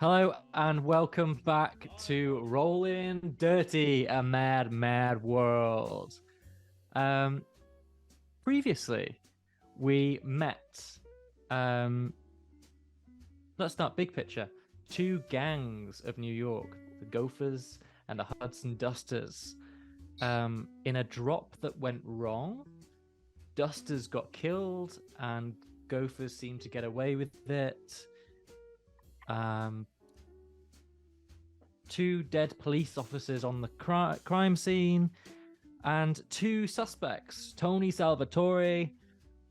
Hello and welcome back to Rollin Dirty, a mad, mad world. Um, Previously, we met. Let's start big picture. Two gangs of New York, the Gophers and the Hudson Dusters. In a drop that went wrong, Dusters got killed, and Gophers seemed to get away with it. Um, Two dead police officers on the crime scene, and two suspects, Tony Salvatore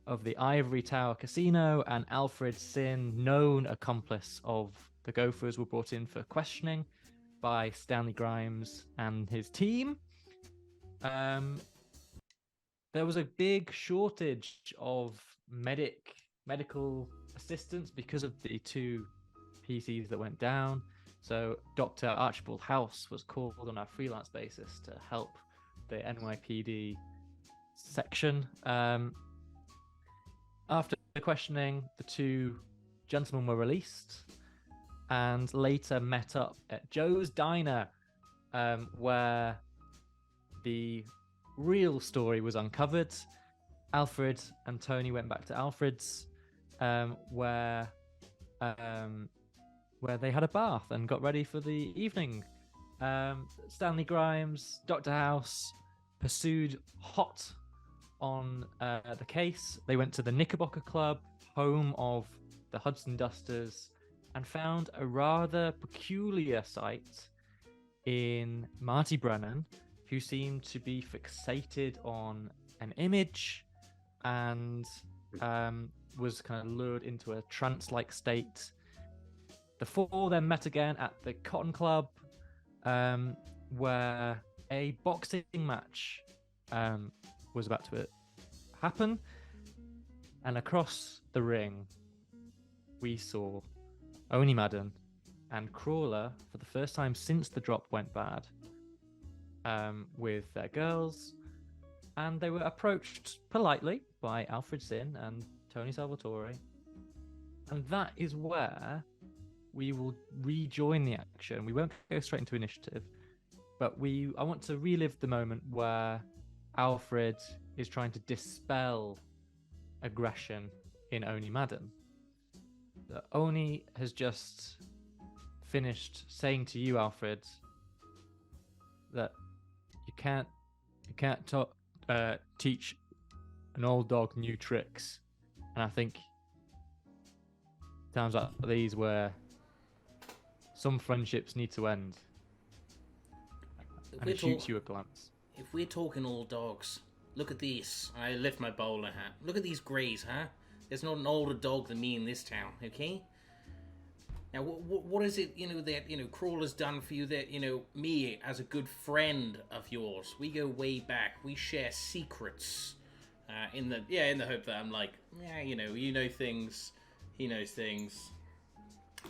of the Ivory Tower Casino and Alfred Sin, known accomplice of the Gophers, were brought in for questioning by Stanley Grimes and his team. There was a big shortage of medical assistance because of the two PCs that went down. So Dr. Archibald House was called on a freelance basis to help the NYPD section. After questioning, the two gentlemen were released and later met up at Joe's Diner, where the real story was uncovered. Alfred and Tony went back to Alfred's, where they had a bath and got ready for the evening. Stanley Grimes, Dr. House pursued hot on the case. They went to the Knickerbocker Club, home of the Hudson Dusters, and found a rather peculiar sight in Marty Brennan, who seemed to be fixated on an image and was kind of lured into a trance-like state. The four then met again at the Cotton Club, where a boxing match was about to happen. And across the ring, we saw Oni Madden and Crawler for the first time since the drop went bad, with their girls. And they were approached politely by Alfred Sin and Tony Salvatore. And that is where we will rejoin the action. We won't go straight into initiative, but I want to relive the moment where Alfred is trying to dispel aggression in Oni Madden. Oni has just finished saying to you, Alfred, that you can't teach an old dog new tricks. And I think times like these where some friendships need to end. And it shoots you a glance. If we're talking old dogs, look at these. I lift my bowler hat. Look at these greys, huh? There's not an older dog than me in this town, okay? Now, what is it, that, Crawler's done for you that, me as a good friend of yours, we go way back. We share secrets in the hope that I'm like, you know things, he knows things.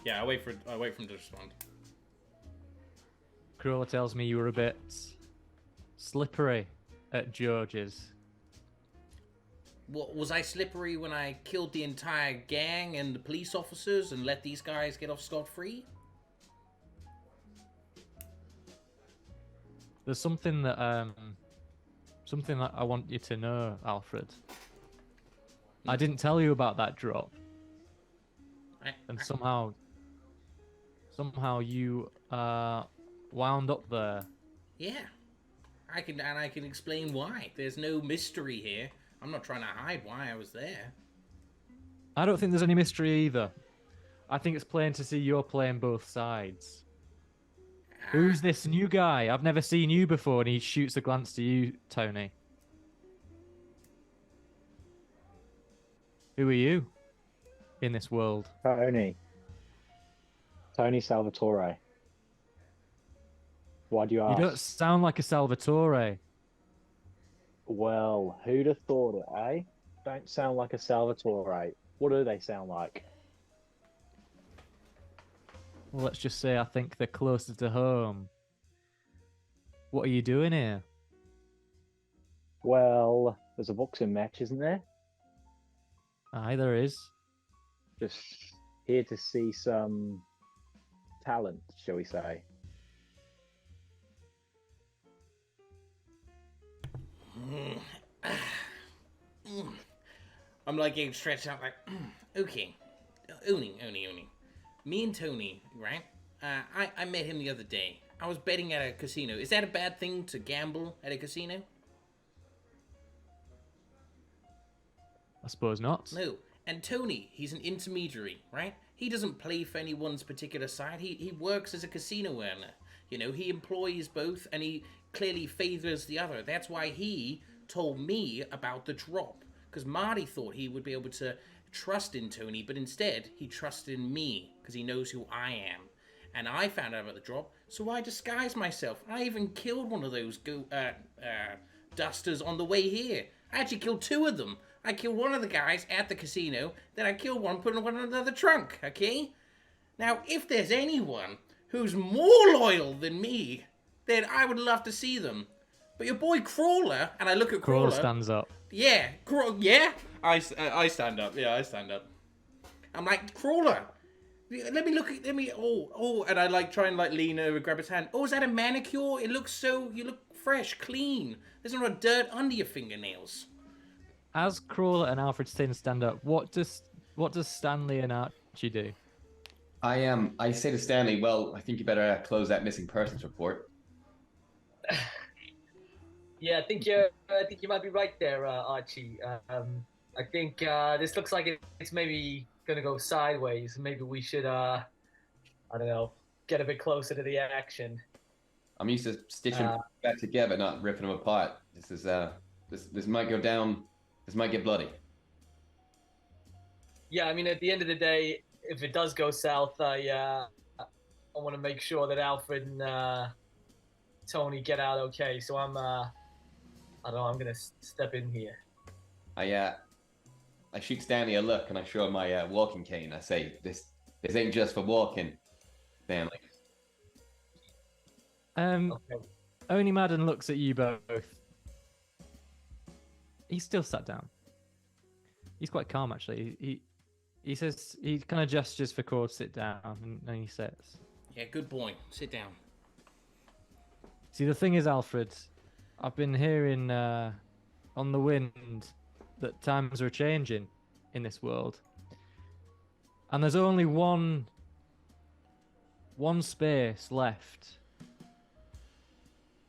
Yeah, I wait for him to respond. Crawler tells me you were a bit slippery at George's. What, was I slippery when I killed the entire gang and the police officers and let these guys get off scot-free? There's something that I want you to know, Alfred. I didn't tell you about that drop, and somehow you wound up there. Yeah, I can explain why. There's no mystery here. I'm not trying to hide why I was there. I don't think there's any mystery either. I think it's plain to see you're playing both sides. Who's this new guy? I've never seen you before, and he shoots a glance to you, Tony. Who are you in this world? Tony Salvatore. Why do you You ask? don't sound like a Salvatore. Well, who'd have thought it, eh? Don't sound like a Salvatore. What do they sound like? Well, let's just say I think they're closer to home. What are you doing here? Well, there's a boxing match, isn't there? Aye, there is. Just here to see some talent, shall we say? I'm like getting stretched out like, okay. Oni. Me and Tony, right? I met him the other day. I was betting at a casino. Is that a bad thing to gamble at a casino? I suppose not. No. And Tony, he's an intermediary, right? He doesn't play for anyone's particular side. He works as a casino owner. You know, he employs both, and he clearly favors the other. That's why he told me about the drop. Because Marty thought he would be able to trust in Tony, but instead, he trusted in me, because he knows who I am. And I found out about the drop, so I disguised myself. I even killed one of those dusters on the way here. I actually killed 2 of them. I killed one of the guys at the casino, then I killed one, putting one in another trunk, okay? Now, if there's anyone who's more loyal than me, then I would love to see them. But your boy Crawler, and I look at Crawler... stands up. Yeah, yeah? I stand up, yeah, I stand up. I'm like, Crawler, let me, and I like try and like lean over, grab his hand. Oh, is that a manicure? It looks so, you look fresh, clean. There's not a dirt under your fingernails. As Crawler and Alfred stand up, what does Stanley and Archie do? I say to Stanley, well, I think you better close that missing persons report. Yeah, I think you might be right there, Archie. I think this looks like it's maybe gonna go sideways. Maybe we should, I don't know, get a bit closer to the action. I'm used to stitching back together, not ripping them apart. This is this might go down. This might get bloody. Yeah, I mean, at the end of the day, if it does go south, I want to make sure that Alfred and Tony get out okay. So I don't know, I'm gonna step in here. I shoot Stanley a look and I show him my walking cane. I say, this ain't just for walking, Stanley. Okay. Oni Madden looks at you both. He's still sat down. He's quite calm, actually. He says, he kind of gestures for Cord to sit down, and he says, Yeah, good boy. Sit down. see, the thing is, Alfred, I've been hearing on the wind that times are changing in this world. And there's only one space left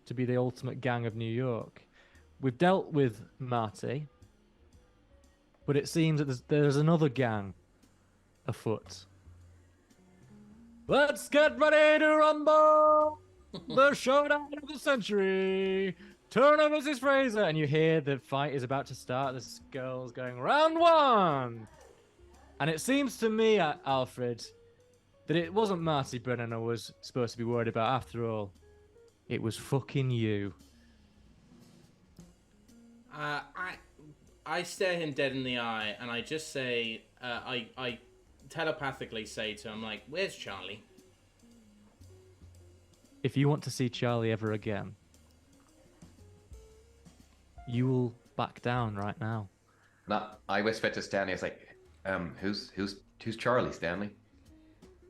to be the ultimate gang of New York. We've dealt with Marty, but it seems that there's another gang afoot. Let's get ready to rumble! The showdown of the century! Turner versus Fraser! And you hear the fight is about to start. This girl's going, round 1! And it seems to me, Alfred, that it wasn't Marty Brennan I was supposed to be worried about after all. It was fucking you. I stare him dead in the eye, and I just say, I telepathically say to him, like, where's Charlie? If you want to see Charlie ever again, you will back down right now. I whisper to Stanley, I was like, who's Charlie, Stanley?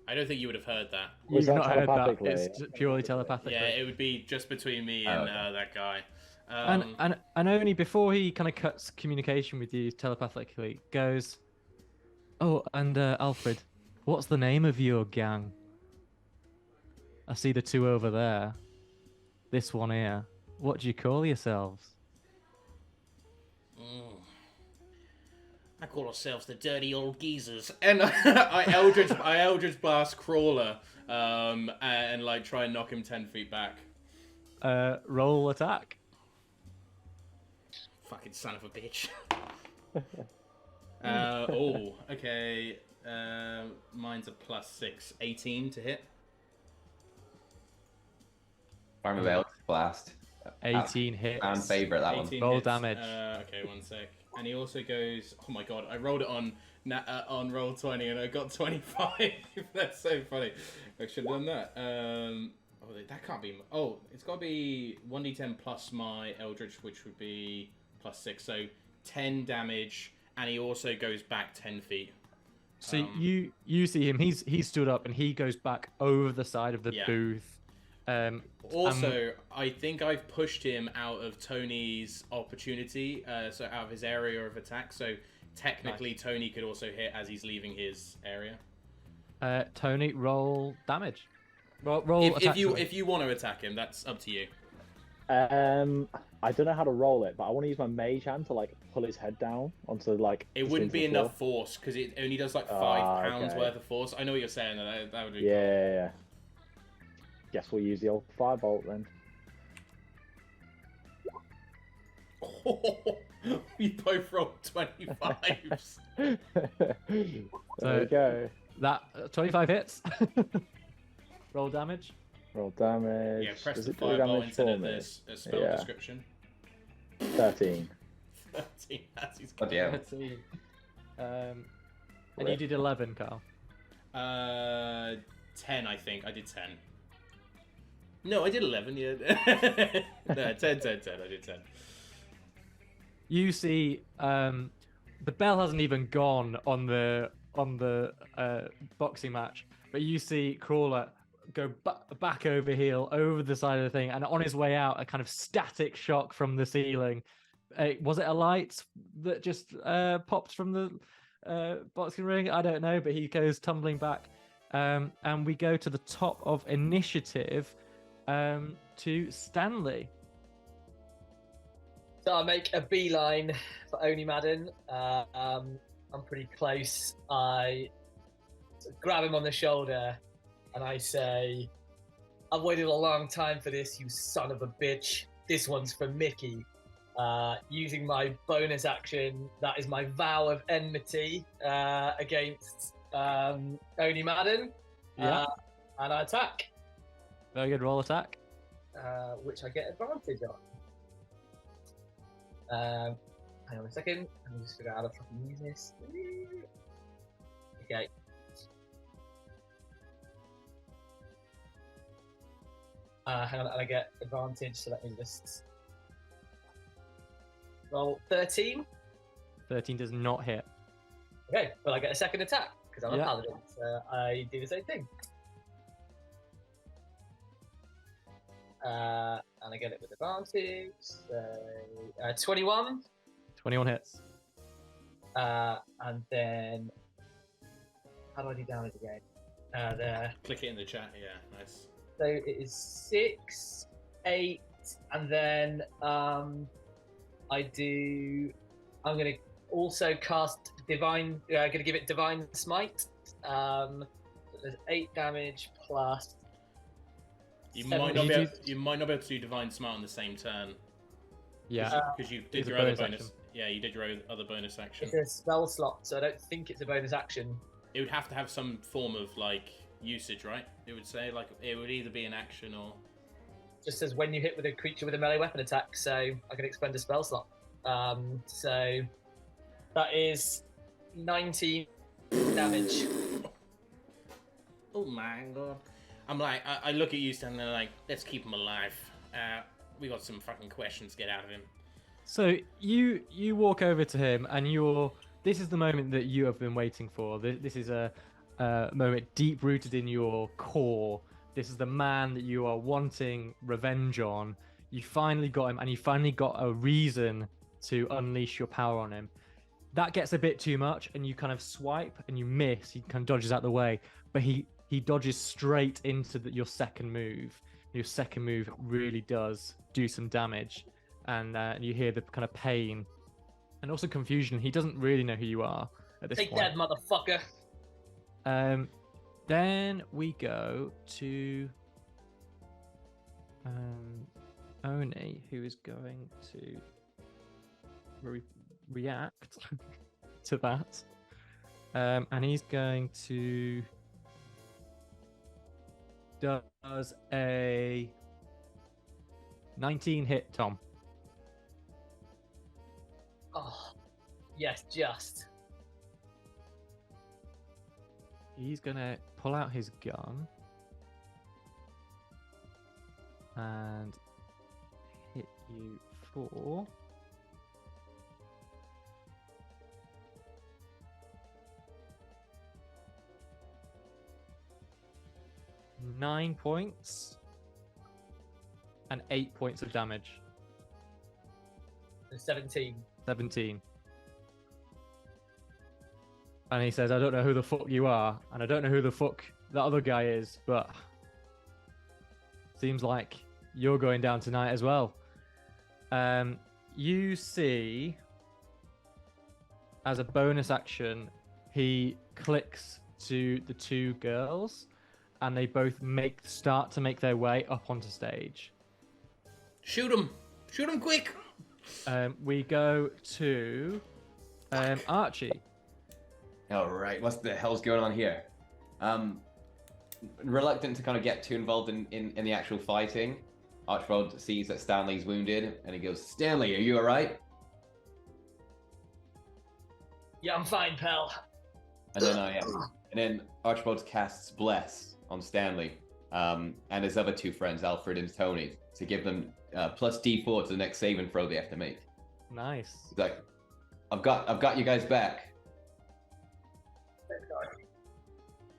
I don't think you would have heard that. Was You've that not heard that. telepathically? It's purely telepathically. Yeah, it would be just between me and that guy. And only before he kind of cuts communication with you telepathically, goes, oh, and Alfred, what's the name of your gang? I see the 2 over there. This one here. What do you call yourselves? I call ourselves the Dirty Old Geezers, and I Eldritch Blast Crawler, and like try and knock him 10 feet back. Roll attack. Fucking son of a bitch. Okay. Mine's a +6, 18 to hit. Arm of Eldritch Blast. 18 hits. Fan favorite, that one. 18 Roll hits. damage. Okay, 1 sec. And he also goes. Oh my god! I rolled it on roll 20 and I got 25. That's so funny. I should have done that. That can't be. Oh, it's got to be 1d10 plus my Eldritch, which would be +6. So 10 damage, and he also goes back 10 feet. So you see him. He's stood up and he goes back over the side of the Yeah. booth. Also, I think I've pushed him out of Tony's opportunity, so out of his area of attack. So technically, Tony could also hit as he's leaving his area. Tony, roll damage. Roll attack. If you want to attack him, that's up to you. I don't know how to roll it, but I want to use my mage hand to like pull his head down onto like. It just wouldn't into be the floor. enough force because it only does like 5 pounds okay. worth of force. I know what you're saying. That would be Yeah. Guess we'll use the old firebolt then. cool. We both rolled 25s. There we go. That 25 hits. Roll damage. Roll damage. Yeah, press Does the it do fireball damage instead for of me? this spell Yeah. description. 13. 13. That's his Bloody hell. 13. And you did 11, Carl. 10, I think. I did 10. No, I did 11, yeah. No, 10. I did 10. You see, the bell hasn't even gone on the boxing match, but you see Crawler go back over heel over the side of the thing, and on his way out, a kind of static shock from the ceiling. Was it a light that just popped from the boxing ring? I don't know, but he goes tumbling back, and we go to the top of initiative to Stanley. So I make a beeline for Oni Madden. I'm pretty close. I grab him on the shoulder and I say, I've waited a long time for this, you son of a bitch. This one's for Mickey. Using my bonus action, that is my vow of enmity against Oni Madden. Yeah. And I attack, Very good. Roll attack. which I get advantage on. Hang on a second. Let me just figure out how to fucking use this. Okay. Hang on, and I get advantage, so let me just roll 13. 13 does not hit. Okay, but I get a second attack because I'm Yeah. a paladin, so I do the same thing. And I get it with advantage. So 21. 21 hits. And then how do I do damage again? There. Click it in the chat, yeah, nice. So it is 6, 8, and then I'm gonna also cast divine. I'm gonna give it divine smite. So there's 8 damage plus. You 7. might not You be do- able, you might not be able to do divine smite on the same turn Yeah. because you did It's a your other bonus bonus. action. Yeah, you did your other bonus action. It's a spell slot, so I don't think it's a bonus action. It would have to have some form of like usage, right? It would say like it would either be an action or. Just says when you hit with a creature with a melee weapon attack, so I can expend a spell slot. So that is 19 damage. Oh my god! I'm like, I look at you standing there like, let's keep him alive. We got some fucking questions to get out of him. So you walk over to him, and this is the moment that you have been waiting for. This is a moment deep rooted in your core. This is the man that you are wanting revenge on. You finally got him, and you finally got a reason to unleash your power on him. That gets a bit too much, and you kind of swipe, and you miss. He kind of dodges out the way, but he dodges straight into your second move. Your second move really does do some damage, and you hear the kind of pain and also confusion. He doesn't really know who you are at this Take point. that, motherfucker. Then we go to Oni, who is going to react to that, and he's going to does a 19 hit, Tom. Oh, yes, just. He's gonna pull out his gun and hit you for 9 points and 8 points of damage. 17. 17. And he says, I don't know who the fuck you are, and I don't know who the fuck that other guy is, but seems like you're going down tonight as well. You see, as a bonus action, he clicks to the two girls, and they both start to make their way up onto stage. Shoot him! Shoot him quick! We go to Archie. All right, what the hell's going on here? Reluctant to kind of get too involved in the actual fighting, Archibald sees that Stanley's wounded, and he goes, Stanley, are you all right? Yeah, I'm fine, pal. And then Archibald casts Bless on Stanley, and his other two friends, Alfred and Tony, to give them plus D4 to the next saving throw they have to make. Nice. He's like, I've got you guys back.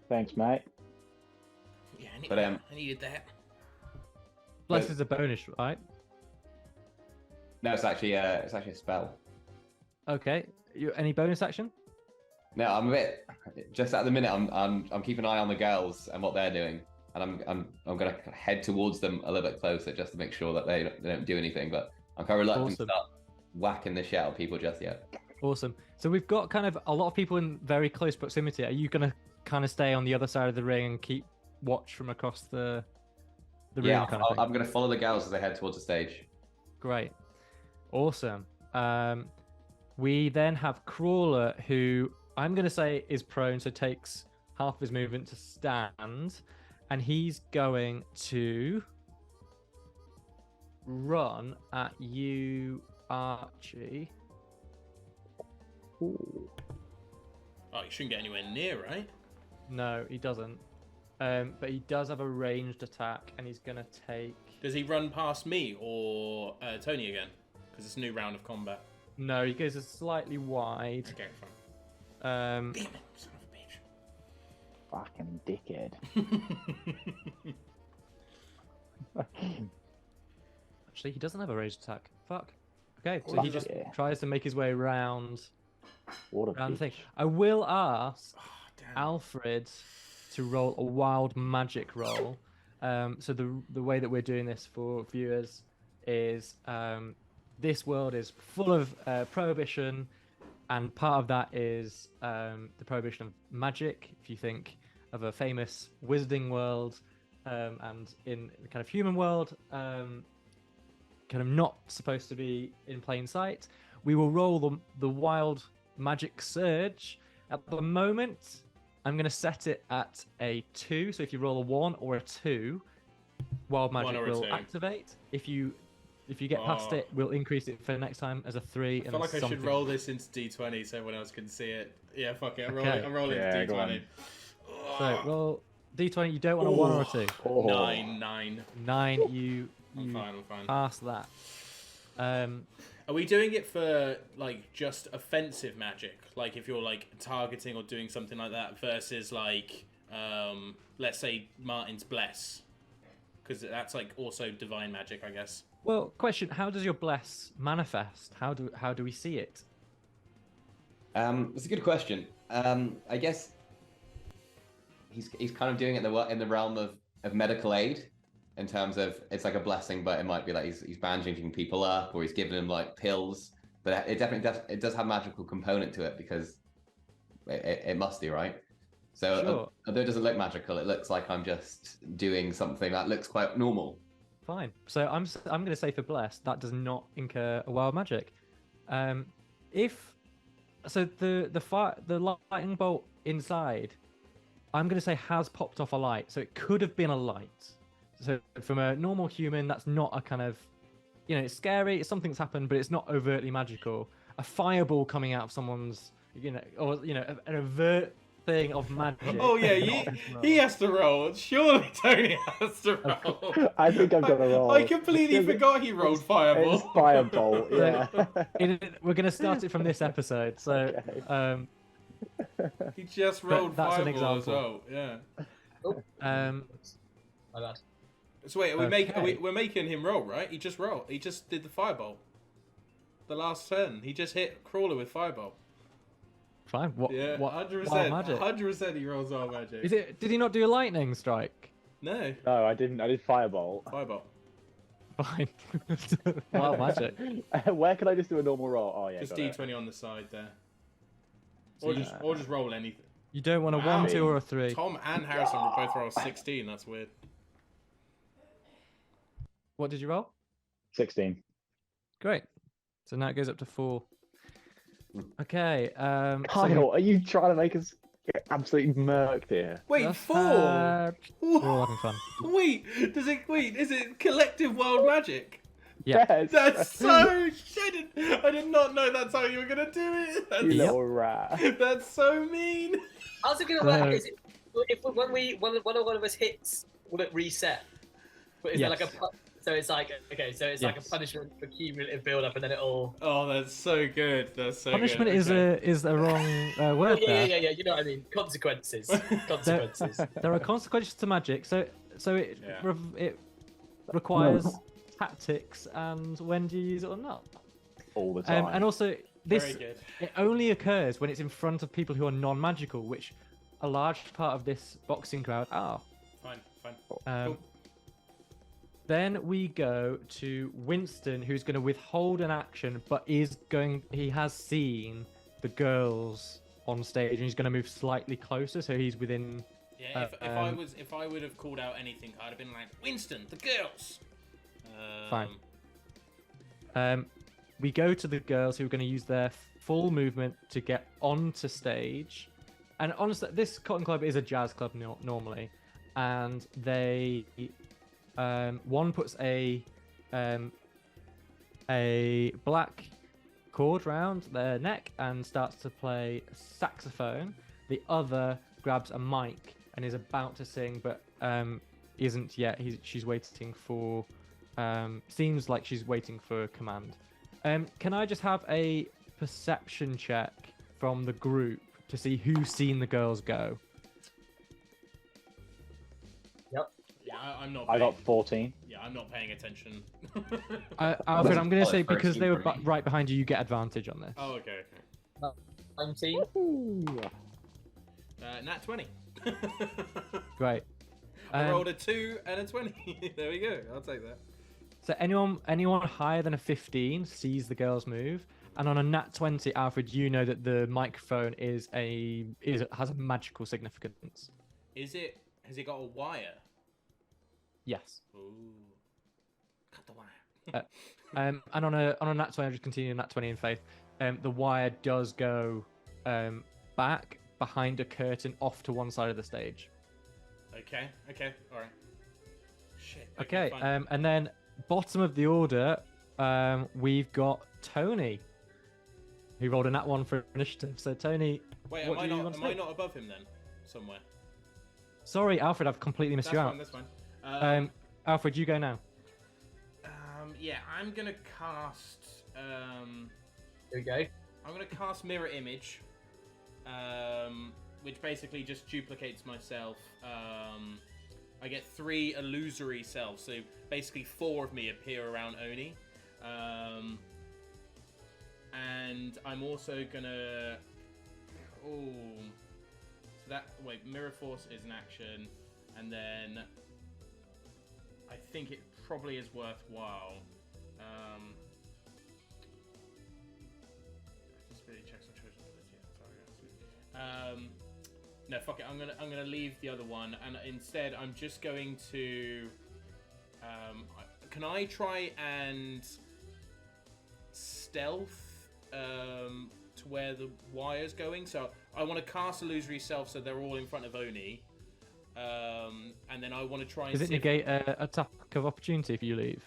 Thanks, mate. Yeah, I needed that. Bless is a bonus, right? No, it's actually a spell. Okay. Any bonus action? No, I'm a bit just at the minute. I'm keeping an eye on the girls and what they're doing, and I'm gonna head towards them a little bit closer just to make sure that they don't do anything. But I'm kind of reluctant to start whacking the shit out of people just yet. Awesome. So we've got kind of a lot of people in very close proximity. Are you gonna kind of stay on the other side of the ring and keep watch from across the ring? Yeah, kind of thing? I'm gonna follow the girls as they head towards the stage. Great. Awesome. We then have Crawler, who I'm going to say is prone, so takes half of his movement to stand, and he's going to run at you, Archie. Ooh. Oh, you shouldn't get anywhere near, right? No, he doesn't. But he does have a ranged attack, and he's going to take... Does he run past me or Tony again? Because it's a new round of combat. No, he goes slightly wide. Okay, fine. Um, Damn it, son of Fucking dickhead. a bitch. Actually, he doesn't have a ranged attack. Fuck. Okay, so Fuck he just yeah. tries to make his way around What a the thing. bitch. I will ask Oh, damn. Alfred to roll a wild magic roll. So the way that we're doing this for viewers is this world is full of prohibition, and part of that is the prohibition of magic. If you think of a famous wizarding world, and in the kind of human world, kind of not supposed to be in plain sight, we will roll the wild magic surge. At the moment, I'm going to set it at a 2. So if you roll a 1 or a 2, wild magic or a will 2. activate. If you get past it, we'll increase it for next time as a 3. I feel like I should roll this into D20 so everyone else can see it. Yeah, fuck it. I'm rolling Yeah, into go on. D20. So roll D20. You don't want a 1 or a 2. Oh. 9. 9. You I'm fine. pass that. Are we doing it for like just offensive magic? Like if you're like targeting or doing something like that versus like let's say Martin's Bless, because that's like also divine magic, I guess. Well, question: how does your bless manifest? How do we see it? It's a good question. I guess he's kind of doing it in the realm of medical aid, in terms of it's like a blessing, but it might be like he's bandaging people up, or he's giving them like pills. But it definitely does have a magical component to it, because it must do, right? So Sure. although it doesn't look magical, it looks like I'm just doing something that looks quite normal. Fine. So I'm going to say for bless that does not incur a wild magic. If so, the lightning bolt inside, I'm going to say has popped off a light. So it could have been a light. So from a normal human, that's not a kind of, it's scary. It's something that's happened, but it's not overtly magical. A fireball coming out of someone's, or an overt thing of magic. Oh yeah, he has to roll. Surely Tony has to roll. I think I'm gonna roll. I completely forgot he rolled fireball. It's firebolt, yeah. We're going to start it from this episode. So, Okay. He just rolled that's an fireball as example. well. Yeah. um, My bad. So wait, Okay. we're making him roll, right? He just rolled. He just did the firebolt. The last turn, he just hit Crawler with firebolt. Fine. What? Yeah, What? 100%. Wild magic. 100% he rolls wild magic. Is it? Did he not do a lightning strike? No, No, I didn't. I did firebolt. firebolt. Fine. Wild magic. Where can I just do a normal roll? Oh yeah. Just got it. D20 on the side there. So Or just roll anything. You don't want a Wow. 1, 2, or a 3. Tom and Harrison will both roll 16. That's weird. What did you roll? 16. Great. So now it goes up to 4. Okay. So Kyle, are you trying to make us get absolutely murked here? Wait, Just 4. had- We're all having fun. Wait, is it collective wild magic? Yeah. Yes. That's so shit. I did not know that's how you were gonna do it. You That's, little rat. that's so mean. How's it gonna work? Is it, if one of us hits, will it reset? But is there like a Yes. so it's like okay, so it's like a Yes. punishment for cumulative build up, and then it'll. Oh, that's so good. That's so Punishment good. is a wrong Oh, word yeah, there. yeah. You know what I mean? Consequences. Consequences. There are consequences to magic, so it Yeah. it requires tactics and when do you use it or not. All the time. And also this Very good. it only occurs when it's in front of people who are non-magical, which a large part of this boxing crowd are. Fine. Um, Then we go to Winston, who's going to withhold an action, but he has seen the girls on stage, and he's going to move slightly closer, so he's within. Yeah, if I would have called out anything, I'd have been like, Winston, the girls. Fine. We go to the girls who are going to use their full movement to get onto stage, and honestly, this Cotton Club is a jazz club normally, and they. One puts a black cord round their neck and starts to play saxophone. The other grabs a mic and is about to sing, but isn't yet. She's waiting for. Seems like she's waiting for a command. Can I just have a perception check from the group to see who's seen the girls go? Yeah, I'm not. I got 14. Yeah, I'm not paying attention. Alfred, I'm going to say Solid because they were 13 for me. right behind you, you get advantage on this. Oh, okay. 19. Nat 20. Great. I rolled a 2 and a 20. There we go. I'll take that. So anyone higher than a 15 sees the girls move, and on a nat 20, Alfred, you know that the microphone has a magical significance. Has it got a wire? Yes. Ooh. Cut the wire. And on a nat 20, I'll just continue nat 20 in faith. The wire does go back behind a curtain off to one side of the stage. Okay, all right. Shit. Okay, fine. and then bottom of the order, we've got Tony, who rolled a nat 1 for initiative. So Tony, Wait, what am do you want to I say? not above him then? Somewhere. Sorry, Alfred, I've completely missed you out. That's fine. Alfred, you go now. Yeah, I'm gonna cast. Here we go. I'm gonna cast Mirror Image, which basically just duplicates myself. I get 3 illusory selves, so basically 4 of me appear around Oni. And I'm also gonna. Oh. So Mirror Force is an action, and then I think it probably is worthwhile. Just really check some chosen ability. No, fuck it. I'm gonna leave the other one, and instead I'm just going to. Can I try and stealth to where the wire's going? So I want to cast Illusory Self, so they're all in front of Oni. And then I want to try and. Does it negate a attack of opportunity if you leave?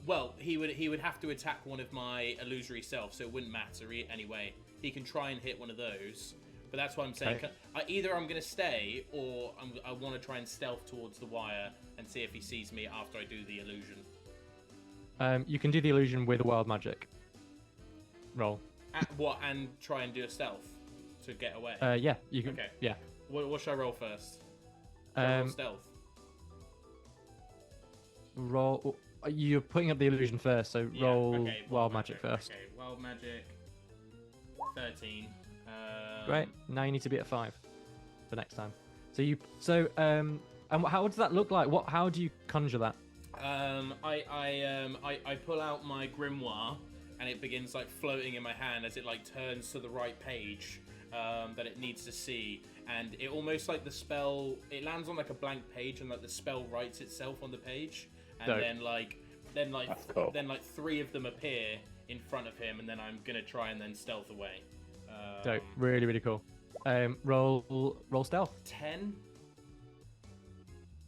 Well, he would have to attack one of my illusory self, so it wouldn't matter anyway. He can try and hit one of those, but that's what I'm saying. Okay. Either I'm going to stay, or I want to try and stealth towards the wire and see if he sees me after I do the illusion. You can do the illusion with a wild magic. Roll. And try and do a stealth to get away. Yeah, you can. Okay. Yeah. What should I roll first? Should I roll stealth? roll. You're putting up the illusion first, so Yeah, roll okay, wild magic first. Okay, wild magic. 13. Great. Now you need to be at 5 for next time. And how does that look like? How do you conjure that? I pull out my grimoire, and it begins like floating in my hand as it like turns to the right page that it needs to see, and it almost like the spell. It lands on like a blank page, and like the spell writes itself on the page, and Dope. That's cool. then 3 of them appear in front of him, and then I'm gonna try and then stealth away. Dope. Really, really cool. Roll stealth. 10.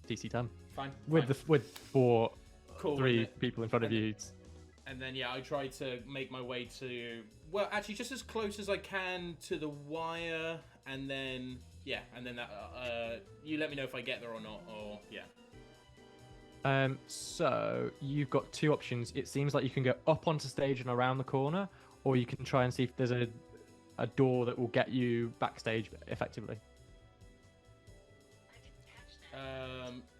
DC 10. Fine. With 4, Cool, 3 people in front of you. And then I try to make my way to, well, actually just as close as I can to the wire, and then you let me know if I get there or not, or yeah. So you've got 2 options. It seems like you can go up onto stage and around the corner, or you can try and see if there's a door that will get you backstage effectively.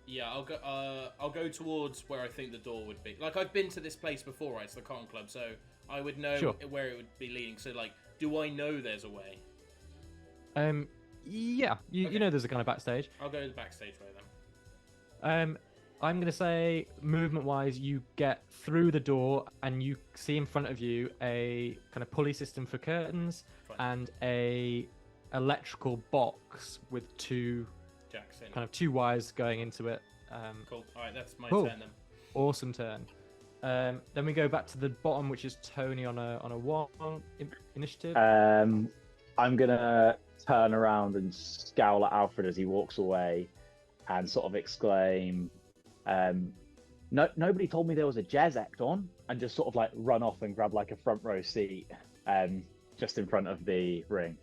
Yeah, I'll go towards where I think the door would be. Like, I've been to this place before, right? It's the Cotton Club, so I would know Sure. where it would be leading. So, like, do I know there's a way? Yeah, you Okay. know there's a kind of backstage. I'll go to the backstage way then. I'm gonna say movement-wise, you get through the door and you see in front of you a kind of pulley system for curtains Fine. and a electrical box with 2 Jackson. kind of 2 wires going into it. Cool. All right, that's my Cool. turn then. Awesome turn. Then we go back to the bottom, which is Tony on a 1 initiative. I'm gonna turn around and scowl at Alfred as he walks away, and sort of exclaim, "Nobody told me there was a jazz act on," and just sort of like run off and grab like a front row seat, just in front of the ring.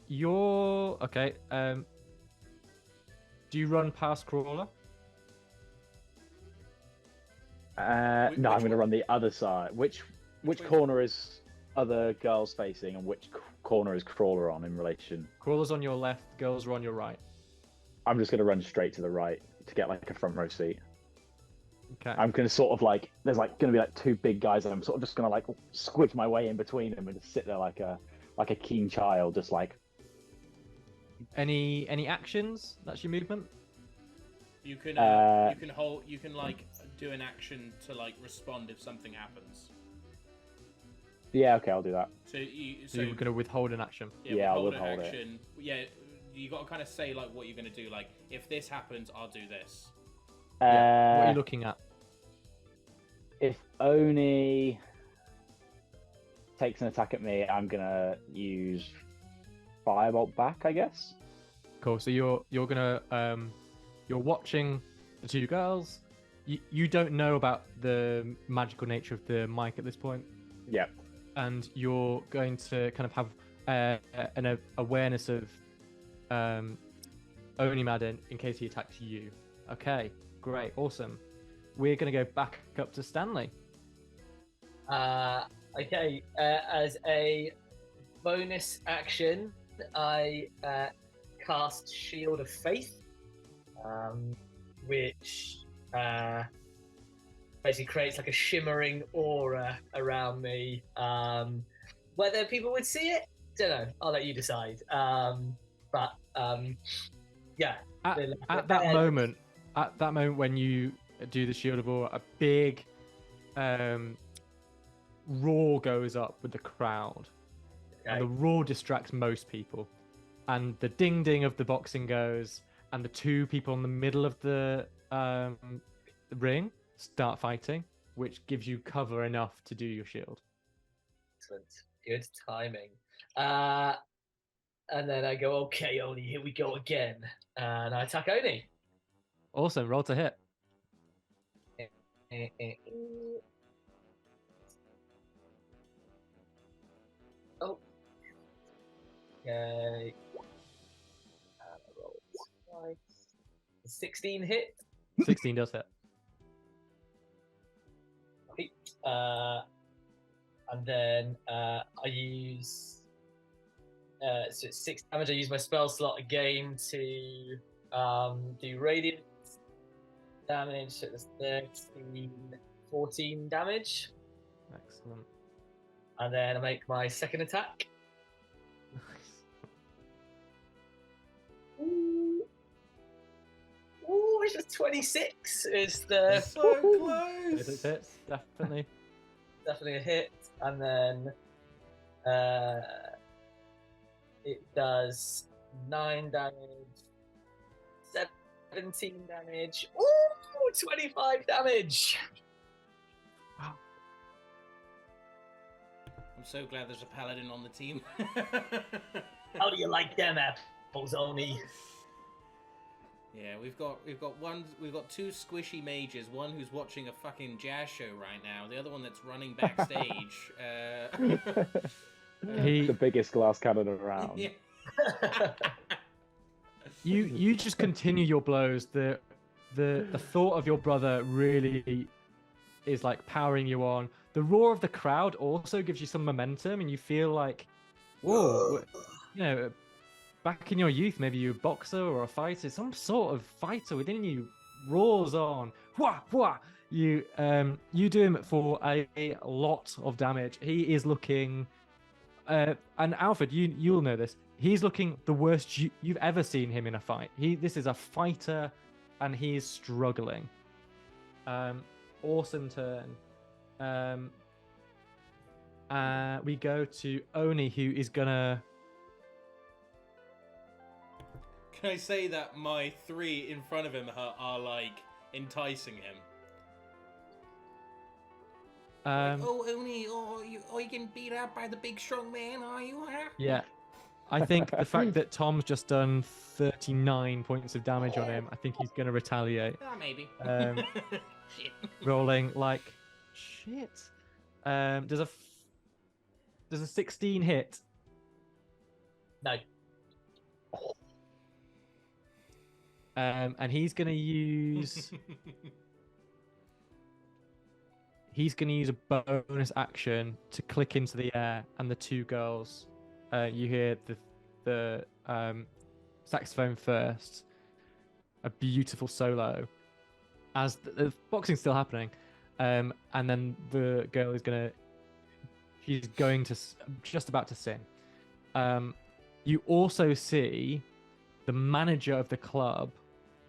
You're okay. Do you run past Crawler? No, I'm going to run the other side. Which way? corner is other girls facing, and which corner is Crawler on in relation? Crawler's on your left, girls are on your right. I'm just going to run straight to the right to get like a front row seat. Okay. I'm going to sort of like, there's like going to be like 2 big guys, and I'm sort of just going to like squidge my way in between them and just sit there like a keen child, just like. Any actions? That's your movement. You can like do an action to like respond if something happens. Yeah, okay, I'll do that. So you're gonna withhold an action. Yeah, I'll withhold an withhold it. action. Yeah, you got to kind of say like what you're gonna do. Like, if this happens, I'll do this. What are you looking at? If Oni takes an attack at me, I'm gonna use Firebolt back, I guess. Cool. So you're gonna you're watching the 2 girls. You don't know about the magical nature of the mic at this point. Yep. And you're going to kind of have an awareness of Onimadin in case he attacks you. Okay, great, awesome. We're going to go back up to Stanley. Okay, as a bonus action, I cast Shield of Faith, which basically creates like a shimmering aura around me. Whether people would see it, don't know. I'll let you decide. Yeah. At that moment when you do the Shield of Aura, a big roar goes up with the crowd. Okay. And the roar distracts most people. And the ding ding of the boxing goes, and the 2 people in the middle of the ring start fighting, which gives you cover enough to do your shield. Excellent. Good timing. And then I go, okay, Oni, here we go again. And I attack Oni. Awesome, roll to hit. Oh. Okay. Roll twice. 16 hit. 16 does hit. And then I use so it's 6 damage. I use my spell slot again to do radiant. damage. So it's 13, 14 damage. Excellent. And then I make my second attack. Ooh, it's just 26 is the So It close. hits, definitely. definitely a hit. And then it does 9 damage, 17 damage. Ooh, 25 damage. I'm so glad there's a paladin on the team. How do you like them apples, Oni? Yeah, we've got two squishy mages. One who's watching a fucking jazz show right now. The other one that's running backstage. He, The biggest glass cannon around. Yeah. you just continue your blows. The thought of your brother really is like powering you on. The roar of the crowd also gives you some momentum, and you feel like, whoa, you know, back in your youth, maybe you're a boxer or a fighter, some sort of fighter within you roars on. Wah, wah. You do him for a lot of damage. He is looking, and Alfred, you'll know this. He's looking the worst you've ever seen him in a fight. This is a fighter, and he is struggling. Awesome turn. We go to Oni, who is gonna. Can I say that my 3 in front of him are like enticing him? Oh, Oni, you getting beat up by the big strong man, are you? Huh? Yeah, I think the fact that Tom's just done 39 points of damage on him, I think he's gonna retaliate. Maybe. Shit. Rolling like shit. Does a 16 hit? No. And he's gonna use a bonus action to click into the air, and the two girls, you hear the saxophone first, a beautiful solo, as the boxing's still happening, and then the girl is she's going to just about to sing. You also see the manager of the club,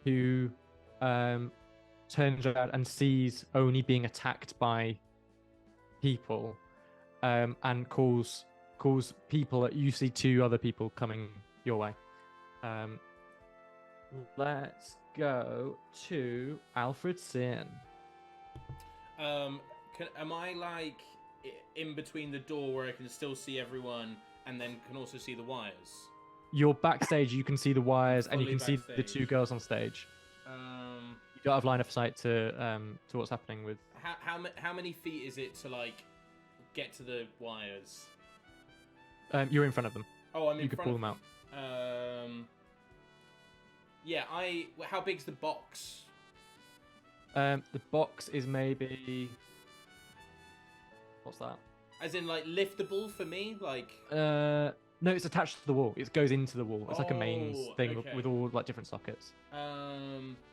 who turns around and sees Oni being attacked by people, and calls people. You see 2 other people coming your way. Let's go to Alfred Sin. Am I like in between the door where I can still see everyone and then can also see the wires? You're backstage. You can see the wires, and you Fully can see the backstage. 2 girls on stage. You don't have line of sight to what's happening with. How many feet is it to like get to the wires? You're in front of them. Oh, I'm in You could front pull of them out. Yeah, how big's the box? The box is maybe. What's that? As in like liftable for me, like. No, it's attached to the wall. It goes into the wall. It's like a mains Oh, thing okay. with all like different sockets.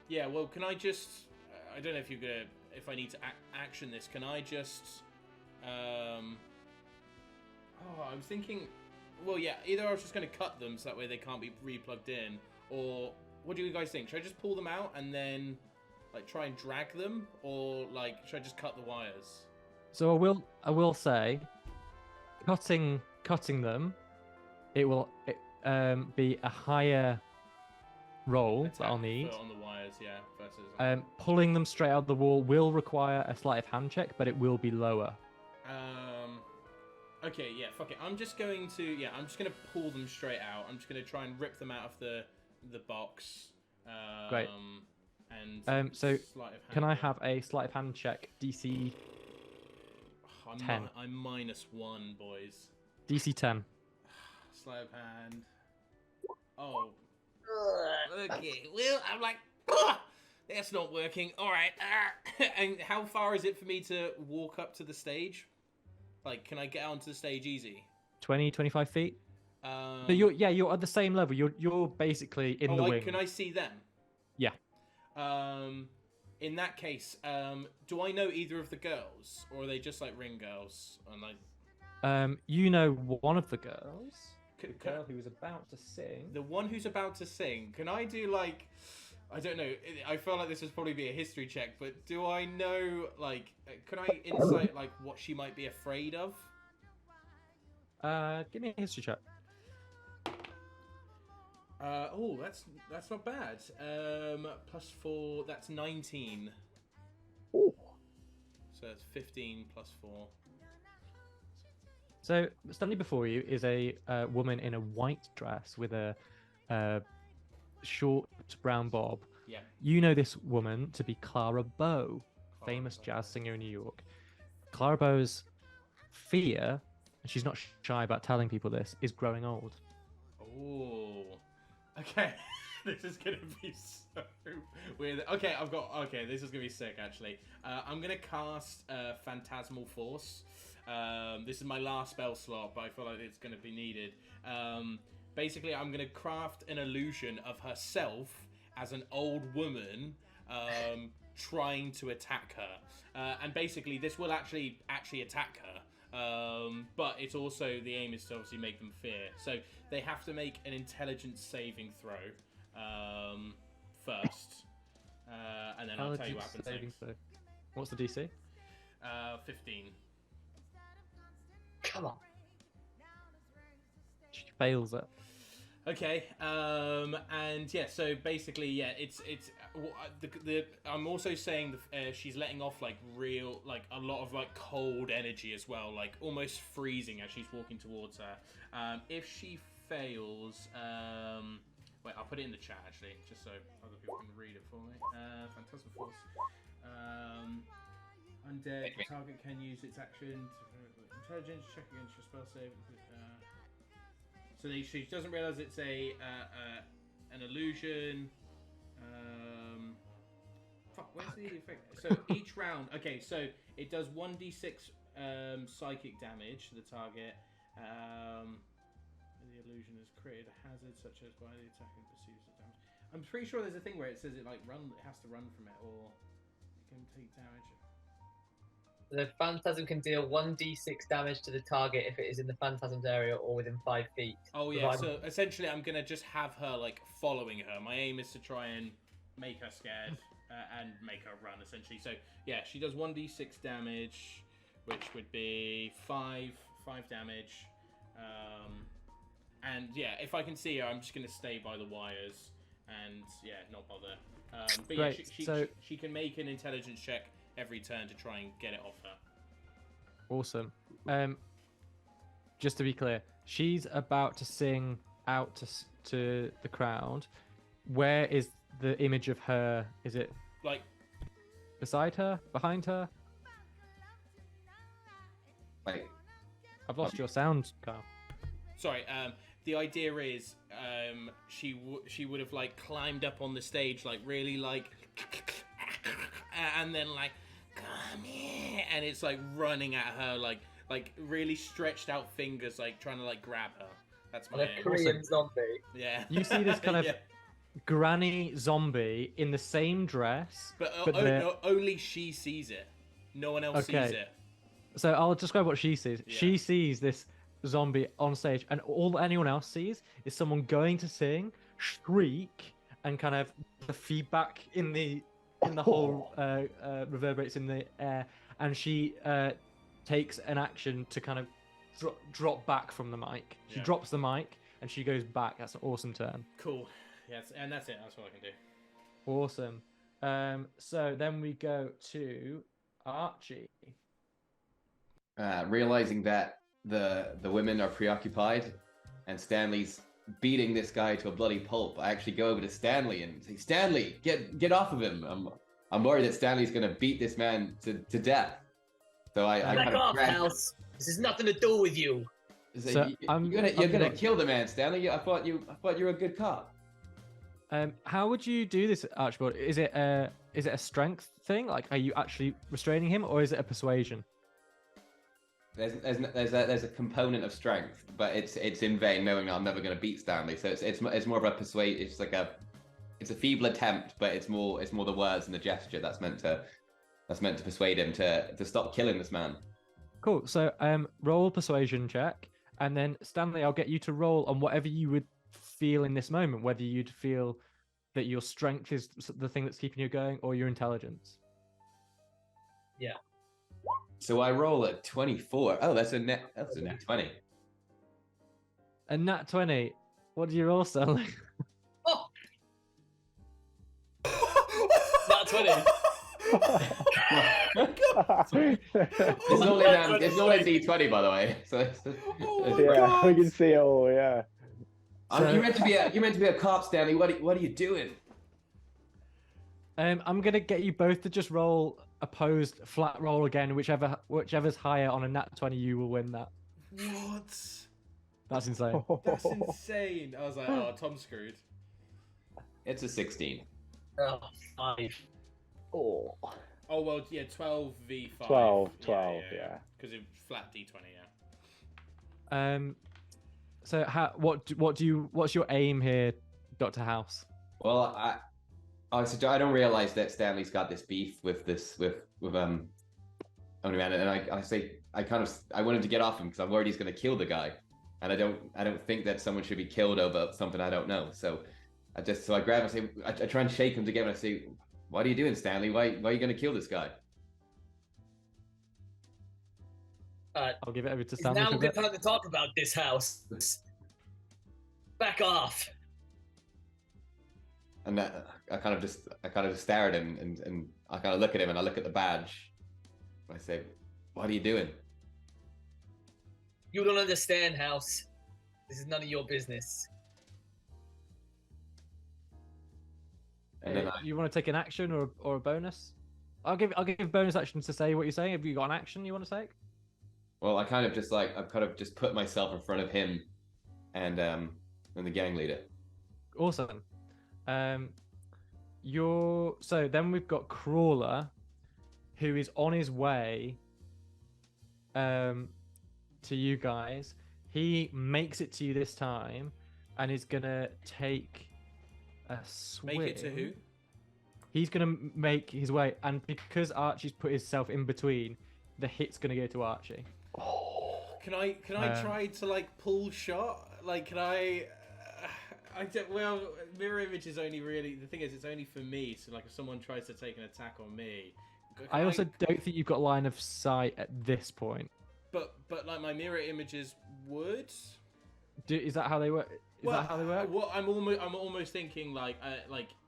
Yeah. Well, can I just? I don't know if you're gonna. If I need to action this, can I just? Oh, I was thinking. Well, yeah. Either I was just gonna cut them so that way they can't be re-plugged in, or what do you guys think? Should I just pull them out and then like try and drag them, or like should I just cut the wires? So I will say, cutting them, it will be a higher roll that I'll need. On the wires, yeah. Versus. Pulling them straight out of the wall will require a sleight of hand check, but it will be lower. Okay, yeah, fuck it. I'm just going to pull them straight out. I'm just gonna try and rip them out of the box. Great. And so sleight of hand can I check. have a sleight of hand check? DC 10. I'm -1, boys. DC 10. Sleight of hand. Oh. Okay. Well, I'm like, "Ugh, that's not working. All right. And how far is it for me to walk up to the stage? Like, can I get onto the stage easy? 20, 25 feet. But you're at the same level. You're basically in the wing. Can I see them? Yeah. in that case, do I know either of the girls, or are they just like ring girls? And like, You know one of the girls, the Can- girl who was about to sing. the one who's about to sing. Can I do like? I don't know. I feel like this would probably be a history check, but do I know like? Can I insight like what she might be afraid of? Give me a history check. Oh, that's not bad. +4, that's 19. Ooh. So it's 15 +4. So standing before you is a woman in a white dress with a short brown bob. Yeah. You know this woman to be Clara Bow, famous jazz singer in New York. Clara Bow's fear, and she's not shy about telling people this, is growing old. Oh. Okay. This is gonna be so weird. Okay, this is gonna be sick actually. I'm gonna cast Phantasmal Force. This is my last spell slot, but I feel like it's gonna be needed. Basically, I'm gonna craft an illusion of herself as an old woman trying to attack her. And basically, this will actually attack her. But it's also, the aim is to obviously make them fear. So they have to make an intelligence saving throw first. And then I'll tell you what happens next. What's the DC? 15. Come on. She fails it. Okay, and yeah, so basically, yeah, it's I'm also saying she's letting off like a lot of like cold energy as well, like almost freezing as she's walking towards her. If she fails, wait, I'll put it in the chat actually, just so other people can read it for me. Phantasmal Force. Undead, the target can use its action to intelligence check against your spell save. So she doesn't realize it's an illusion. Fuck, where's the effect? So each round, okay, so it does 1d6 psychic damage to the target. The illusion has created a hazard such as by the attacker perceives the damage. I'm pretty sure there's a thing where it says it like it has to run from it, or it can take damage. The phantasm can deal 1d6 damage to the target if it is in the phantasm's area or within 5 feet. Oh yeah, so essentially I'm gonna just have her like following her. My aim is to try and make her scared and make her run essentially. So yeah, she does 1d6 damage, which would be 5 damage. And yeah, if I can see her, I'm just gonna stay by the wires and yeah, not bother. But Great. yeah, she can make an intelligence check every turn to try and get it off her. Awesome. Just to be clear, she's about to sing out to the crowd. Where is the image of her? Is it like beside her, behind her? Like, I've lost your sound, Carl. Sorry. The idea is she would have like climbed up on the stage like really like and then like come here, and it's like running at her like really stretched out fingers like trying to like grab her. That's my a Korean zombie. Yeah. You see this kind of Yeah. granny zombie in the same dress, But, they're- only she sees it. No one else sees Okay. it. So I'll describe what she sees. Yeah. She sees this zombie on stage, and all anyone else sees is someone going to sing, shriek, and kind of the feedback in the whole reverberates in the air, and she takes an action to kind of drop back from the mic. She Yeah. drops the mic and she goes back. That's an awesome turn. Cool. Yes, and that's it. That's what I can do. Awesome. So then we go to Archie. realizing that the women are preoccupied and Stanley's beating this guy to a bloody pulp, I actually go over to Stanley and say, Stanley, get off of him. I'm worried that Stanley's gonna beat this man to death. So I Back kind of off, House. This has nothing to do with you. So you're gonna kill the man, Stanley. I thought you were a good cop. How would you do this, Archibald? Is it a strength thing? Like, are you actually restraining him, or is it a persuasion? There's a component of strength, but it's in vain, knowing I'm never going to beat Stanley. So it's more of a persuade. It's like it's a feeble attempt, but it's more the words and the gesture that's meant to persuade him to stop killing this man. Cool. So roll persuasion check, and then Stanley, I'll get you to roll on whatever you would feel in this moment, whether you'd feel that your strength is the thing that's keeping you going, or your intelligence. Yeah. So I roll a 24. Oh, that's a net 20. A nat 20. What do you roll, Stanley? Oh! Not 20. It's only D20, by the way. So Yeah, we can see it all. Yeah. you're meant to be a cop, Stanley. What are you doing? I'm gonna get you both to just roll opposed flat roll again. Whichever's higher on a nat 20, you will win that. What? That's insane. That's insane. I was like, oh, Tom's screwed. It's a 16. Oh, 5. Oh. Oh well, yeah, 12 v5. 12, yeah. Because it's flat D20, yeah. So what's your aim here, Dr. House? Well, I don't realize that Stanley's got this beef with Omni-Man, and I wanted to get off him because I'm worried he's going to kill the guy, and I don't think that someone should be killed over something I don't know. So I grab him and I try and shake him together and I say, "What are you doing, Stanley? Why are you going to kill this guy?" I'll give it over to It's Stanley. now for a a good bit. time to talk about this house. Back off. And I kind of just stare at him and I kind of look at him and I look at the badge. I say, "What are you doing?" You don't understand, House. This is none of your business. And then You want to take an action or a bonus? I'll give bonus actions to say what you're saying. Have you got an action you want to take? well, I've kind of just put myself in front of him and the gang leader. Awesome. So then we've got Crawler, who is on his way to you guys. He makes it to you this time and is gonna take a swing. Make it to who? He's gonna make his way, and because Archie's put himself in between, the hit's gonna go to Archie. Can I try to like pull shot? Like, can I? I don't. Well, mirror image is only really the thing is it's only for me. So like, if someone tries to take an attack on me, I also don't think you've got line of sight at this point. But like my mirror images would. Is that how they work? Is that how they work? Well, I'm almost thinking like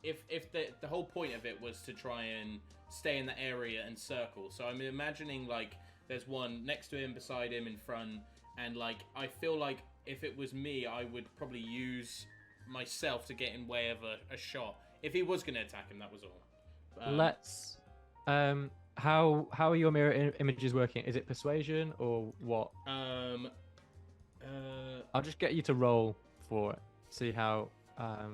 if the whole point of it was to try and stay in the area and circle. So I'm imagining like there's one next to him, beside him, in front, and like I feel like if it was me, I would probably use myself to get in way of a shot. If he was going to attack him, that was all. Let's. How are your mirror images working? Is it persuasion or what? I'll just get you to roll for it. See how. No.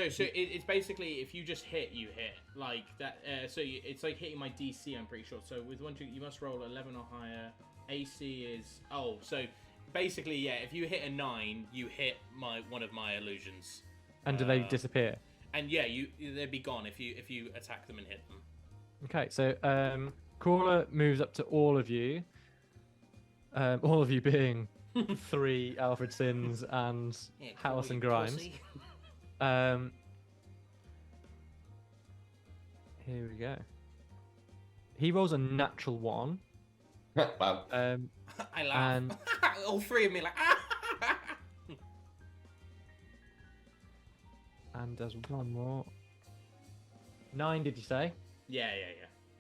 So it's basically if you just hit, you hit like that. It's like hitting my DC. I'm pretty sure. So with you must roll 11 or higher. AC is so basically yeah. If you hit a 9, you hit one of my illusions. And do they disappear? And yeah, they'd be gone if you attack them and hit them. Okay, so Crawler moves up to all of you. All of you being 3 Alfred Sins and House and Grimes. Here we go. He rolls a natural 1. Wow. I laugh. And all 3 of me like. and there's one more. 9, did you say? Yeah.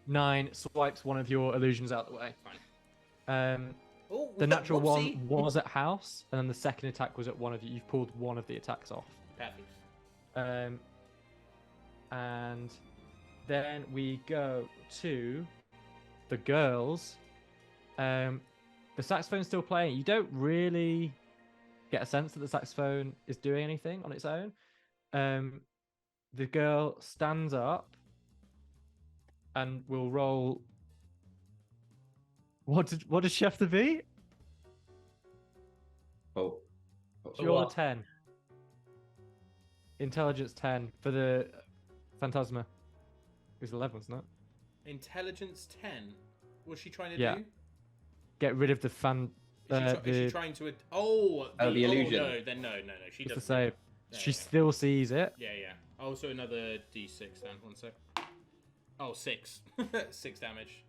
9 swipes one of your illusions out the way. Fine. The natural whoopsie. 1 was at House, and then the second attack was at one of you. You've pulled one of the attacks off. Perfect. And then we go to the girls. The saxophone's still playing. You don't really get a sense that the saxophone is doing anything on its own. The girl stands up and will roll. What does she have to be? Oh. She rolled a 10. intelligence 10 for the Phantasma. It was 11, wasn't it? Intelligence 10. What's she trying to Yeah. do? Get rid of the fan. Is she trying to? Oh, the illusion. Oh, no, then no. She Just to doesn't. say, Yeah, she yeah. still sees it. Yeah. Also another D6 then. 1 sec. Oh, 6. 6 damage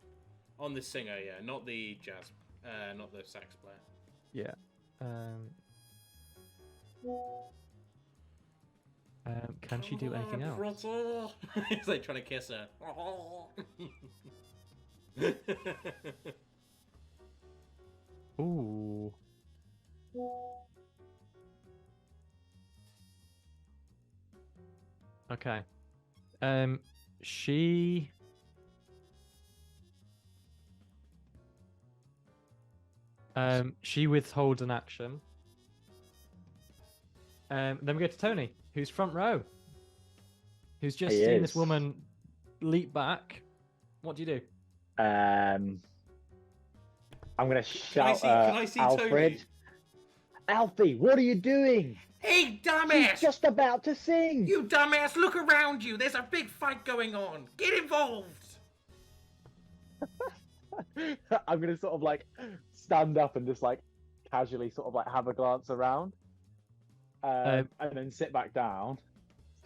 on the singer. Yeah, not the jazz. Not the sax player. Yeah. Can she do anything else? It's like trying to kiss her. Ooh. Okay. She. She withholds an action. Then we go to Tony, who's front row, who's just He seen this is. woman leap back. What do you do? I'm gonna Can I shout see Alfred. Tony? Alfie, what are you doing? Hey, She's dumbass! just about to sing. You dumbass! Look around you. There's a big fight going on. Get involved. I'm gonna sort of like stand up and just like casually sort of like have a glance around, and then sit back down,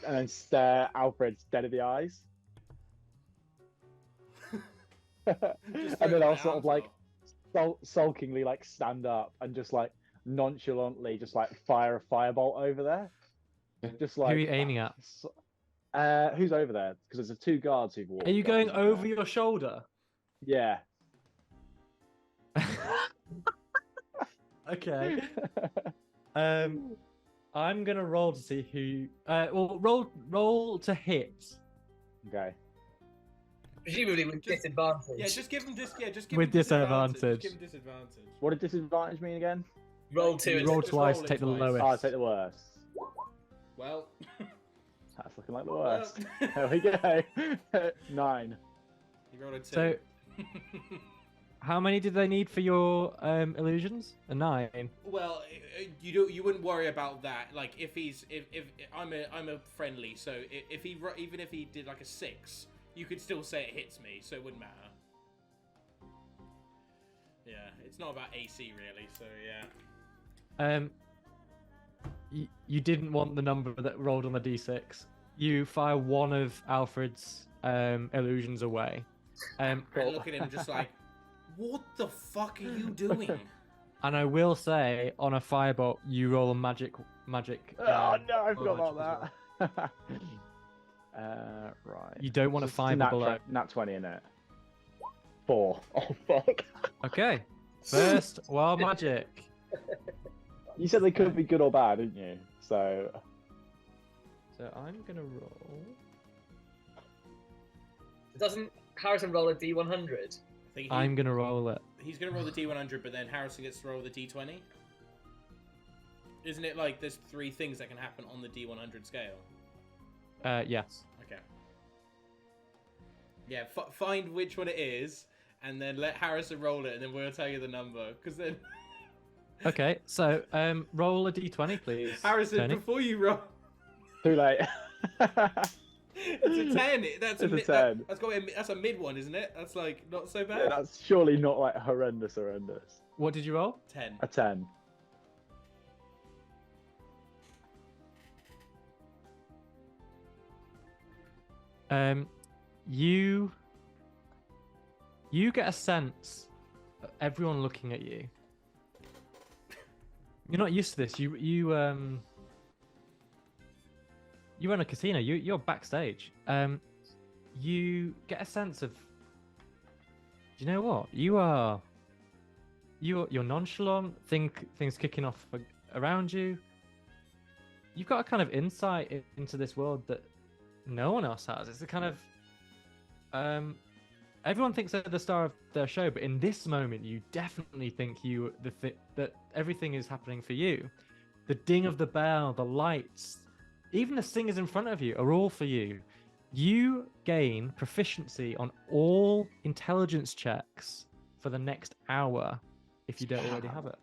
and then stare Alfred dead in the eyes. And then I'll sort of like sulkingly like stand up and just like nonchalantly just like fire a firebolt over there. Just like Who are you aiming at? Who's over there? Because there's 2 guards who've walked. Are you up, going isn't there? over your shoulder? Yeah. Okay. I'm gonna roll to see who. Well, roll to hit Okay. Presumably with disadvantage. Yeah, just give him just give With him disadvantage. disadvantage. Just give him disadvantage. What did disadvantage mean again? Roll 2 and roll Just twice, roll it take the twice. lowest. Oh, I take the worst. Well, That's looking like the worst. There we go. 9. you rolled a 2. So, how many did they need for your illusions? A 9. Well, you wouldn't worry about that. Like if I'm a friendly, so even if he did like a 6, you could still say it hits me, so it wouldn't matter. Yeah, it's not about AC really, so yeah. You didn't want the number that rolled on the d6. You fire one of Alfred's illusions away. I look at him just like, what the fuck are you doing? And I will say, on a firebolt, you roll a magic. Oh no, I forgot magic about that. Right. You don't want to It's fiber nat below. Nat 20 in it. 4. Oh fuck. Okay. First, wild magic. You said they could be good or bad, didn't you? So So I'm gonna roll. Doesn't Harrison roll a D100? I think I'm gonna roll it. he's gonna roll the D100, but then Harrison gets to roll the D20. Isn't it like there's 3 things that can happen on the D100 scale? Yes. Okay. Yeah, find which one it is, and then let Harrison roll it, and then we'll tell you the number. Because then, Okay. So roll a d20, please. Harrison, Tony. before you roll, too late. it's a 10. That's It's a 10. That's a mid one, isn't it? That's like not so Yeah, bad. that's surely not like horrendous. What did you roll? 10. A 10. You get a sense of everyone looking at you. You're not used to this. You run a casino. You're backstage. You get a sense of. Do you know what? You're nonchalant. Things kicking off around you. You've got a kind of insight into this world that no one else has. It's a kind of everyone thinks they're the star of their show, but in this moment, you definitely think that everything is happening for you. The ding of the bell, the lights, even the singers in front of you are all for you. You gain proficiency on all intelligence checks for the next hour if you don't already have it.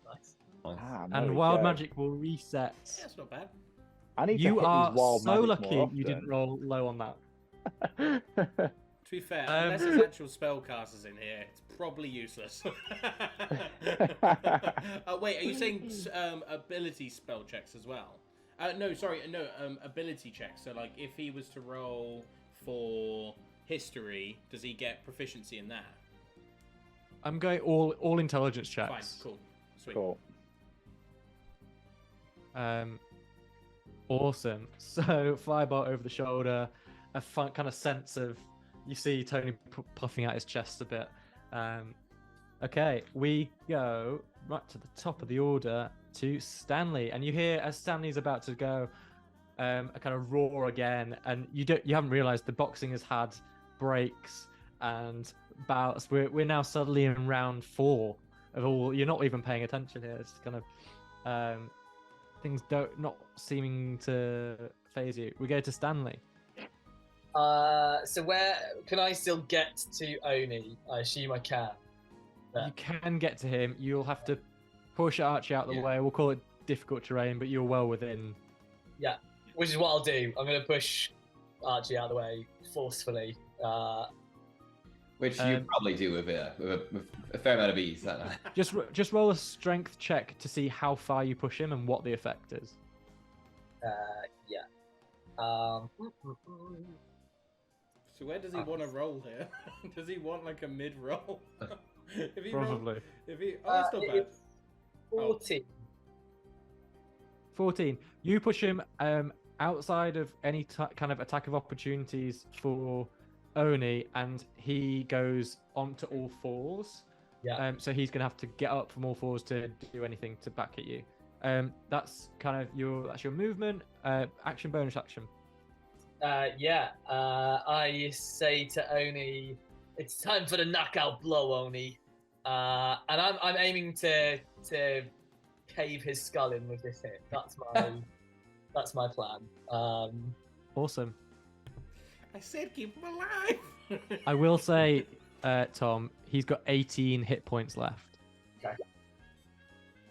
Nice. Ah, there And we wild go. magic will reset Yeah, that's not bad. I need You to hit are these wild so magics lucky more you didn't roll low on that. often. To be fair, unless there's actual spellcasters in here, it's probably useless. Wait, are you saying ability spell checks as well? No, sorry, no, ability checks. So, like, if he was to roll for history, does he get proficiency in that? I'm going all intelligence checks. Fine, cool, sweet. Cool. Awesome. So firebolt over the shoulder, a fun kind of sense of, you see Tony puffing out his chest a bit. Okay, we go right to the top of the order to Stanley, and you hear as Stanley's about to go, a kind of roar again, and you haven't realised the boxing has had breaks and bouts. We're now suddenly in round 4 of all. You're not even paying attention here. It's kind of things not seeming to phase you. We go to Stanley. So where can I still get to Oni? I assume I can. You can get to him. You'll have to push Archie out the way. We'll call it difficult terrain, but you're well within. Yeah, which is what I'll do. I'm going to push Archie out of the way forcefully. Which you probably do with a fair amount of ease. Just roll a strength check to see how far you push him and what the effect is. Yeah. So where does he want to roll here? Does he want like a mid-roll? Probably. It's not bad. It's 14. 14. You push him outside of any kind of attack of opportunities for Oni, and he goes onto all fours. Yeah. So he's gonna have to get up from all fours to do anything to back at you. That's kind of your movement. Action, bonus action. Yeah. I say to Oni, it's time for the knockout blow, Oni. And I'm aiming to cave his skull in with this hit. That's my plan. Awesome. I said keep him alive. I will say, Tom, he's got 18 hit points left. Okay.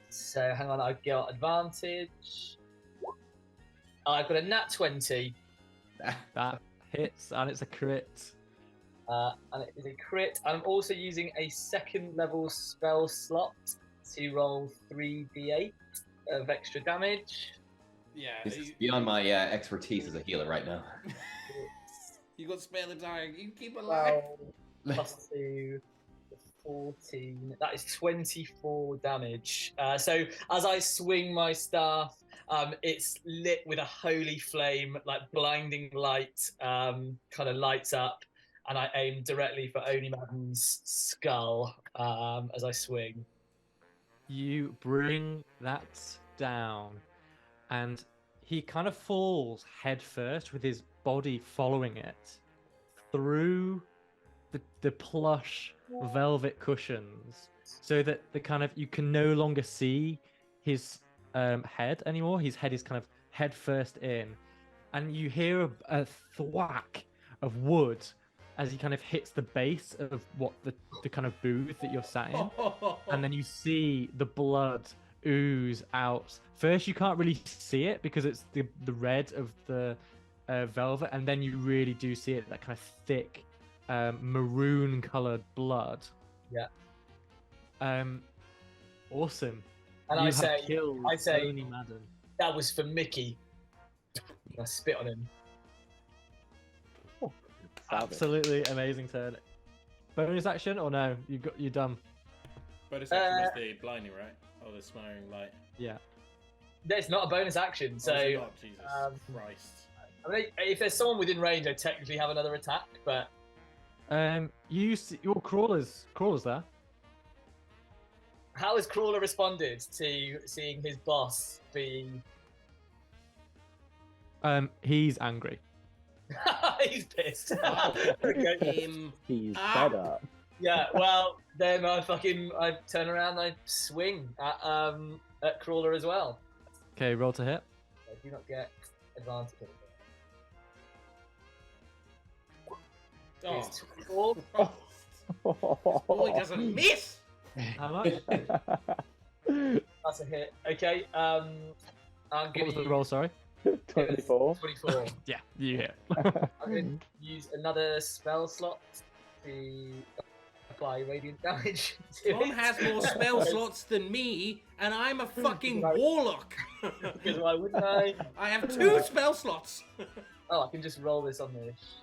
So hang on, I've got advantage. I've got a nat 20. That hits, and it's a crit. And it is a crit. I'm also using a second level spell slot to roll 3d8 of extra damage. Yeah. This is beyond my expertise as a healer right now. You got spare the dying. You keep alive. Plus 2, 14. That is 24 damage. So as I swing my staff, it's lit with a holy flame, like blinding light, kind of lights up, and I aim directly for Oni Madden's skull as I swing. You bring that down, and he kind of falls head first with his body following it through the plush velvet cushions, so that the kind of you can no longer see his head anymore. His head is kind of head first in, and you hear a thwack of wood as he kind of hits the base of what the kind of booth that you're sat in, and then you see the blood ooze out. First, you can't really see it because it's the red of the velvet, and then you really do see it, that kind of thick maroon colored blood. Yeah. Awesome. And You I have say, killed Oni Madden. that was for Mickey. I spit on him. Absolutely amazing turn. Bonus action or no? You're done. Bonus action was the blinding, right? Oh, the smiling light. Yeah. It's not a bonus action, so Oh, is it not? Jesus Christ. I mean, if there's someone within range, I technically have another attack, but You see your crawlers there. how has Crawler responded to seeing his boss be? He's angry. He's pissed. Okay. He's Ah. fed up. Yeah, well, then I turn around and I swing at Crawler as well. Okay, roll to hit. I do not get advantage. Oh, It's 24. Christ. Boy doesn't miss. How much? That's a hit. Okay. I'll What give was the you roll? Sorry. 24. 24. Yeah, you hit. I'm going to use another spell slot to apply radiant damage. Tom has more spell slots than me, and I'm a fucking warlock. Because why wouldn't I? I have 2 spell slots. Oh, I can just roll this on this.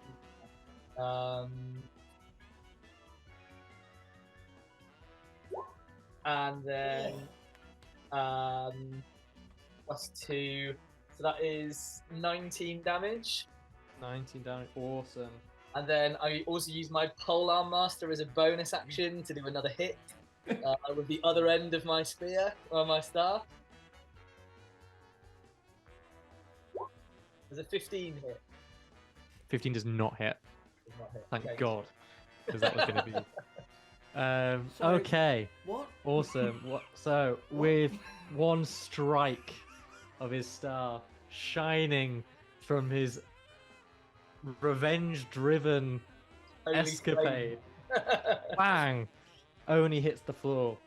And then +2, so that is 19 damage. 19 damage. Awesome. And then I also use my Polearm Master as a bonus action to do another hit with the other end of my spear or my staff. There's a 15 hit. 15 does not hit. Does not hit. Thank Okay. God, because that was going to be. Sorry. Okay. What? Awesome. So with one strike of his staff shining from his revenge-driven Holy escapade, flame. bang! Oni hits the floor.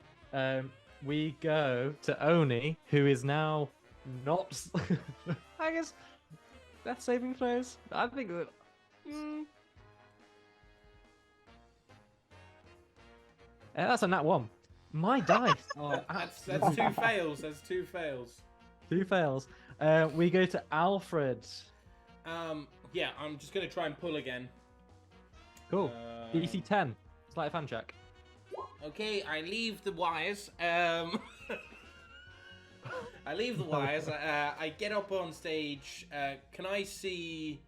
We go to Oni, who is now not. I guess death saving throws. I think that. That's a nat 1. My dice are That's absolutely 2 fails. That's 2 fails. 2 fails. We go to Alfred. Yeah, I'm just gonna try and pull again. Cool. DC 10. Sleight of hand check. Okay, I leave the wires. I leave the wires. I get up on stage. Can I see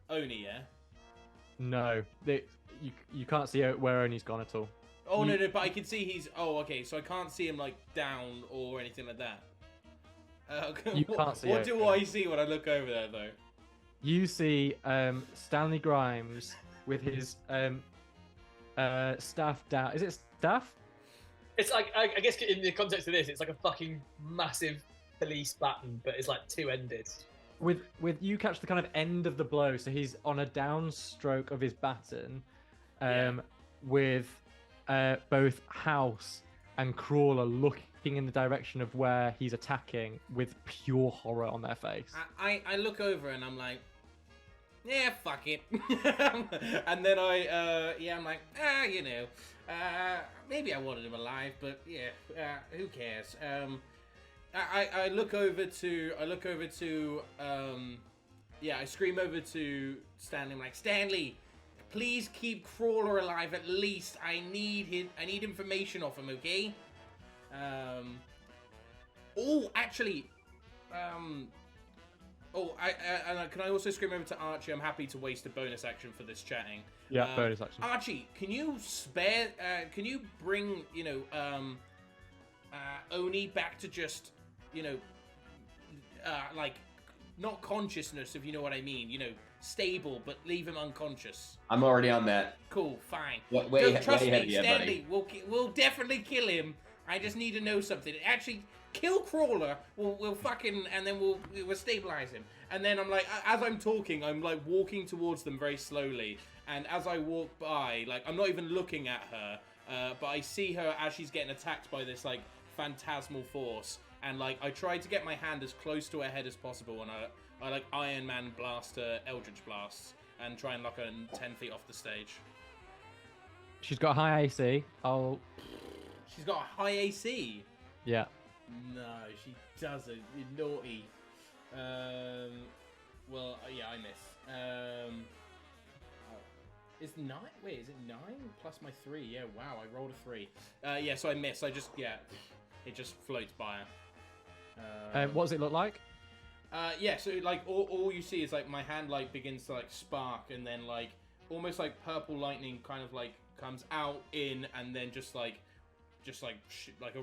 Oni? Yeah. No, you can't see where Oni's gone at all. Oh no, but I can see he's. Oh, okay. So I can't see him like down or anything like that. You can't see What it. do I see when I look over there, though? You see Stanley Grimes with his staff down. Is it staff? It's like, I guess in the context of this, it's like a fucking massive police baton, but it's like 2-ended. With you catch the kind of end of the blow, so he's on a downstroke of his baton, with both House and Crawler looking in the direction of where he's attacking with pure horror on their face. I look over and I'm like, yeah, fuck it. And then I'm like, maybe I wanted him alive, but yeah, who cares? I look over to, I scream over to Stanley. I'm like, Stanley, please keep Crawler alive at least. I need information off him, okay? Can I also scream over to Archie? I'm happy to waste a bonus action for this chatting. Yeah, bonus action. Archie, can you spare? Can you bring Oni back to just like not consciousness, if you know what I mean. Stable, but leave him unconscious. I'm already on that. Cool, fine. Trust me, heavier, Stanley. We'll definitely kill him. I just need to know something. Actually, kill Crawler. We'll fucking, and then we'll stabilize him. And then I'm like, as I'm talking, I'm like walking towards them very slowly. And as I walk by, like I'm not even looking at her, but I see her as she's getting attacked by this like phantasmal force. And like I try to get my hand as close to her head as possible, and I like Iron Man blast her Eldritch blasts and try and knock her 10 feet off the stage. She's got high AC. She's got a high AC. Yeah. No, she doesn't. You're naughty. Well, yeah, I miss. Is 9? Wait, is it 9 plus my 3? Yeah, wow, I rolled a 3. Yeah, so I miss. It just floats by her. What does it look like? Yeah, so like all you see is like my hand like begins to like spark, and then like almost like purple lightning kind of like comes out in, and then just like a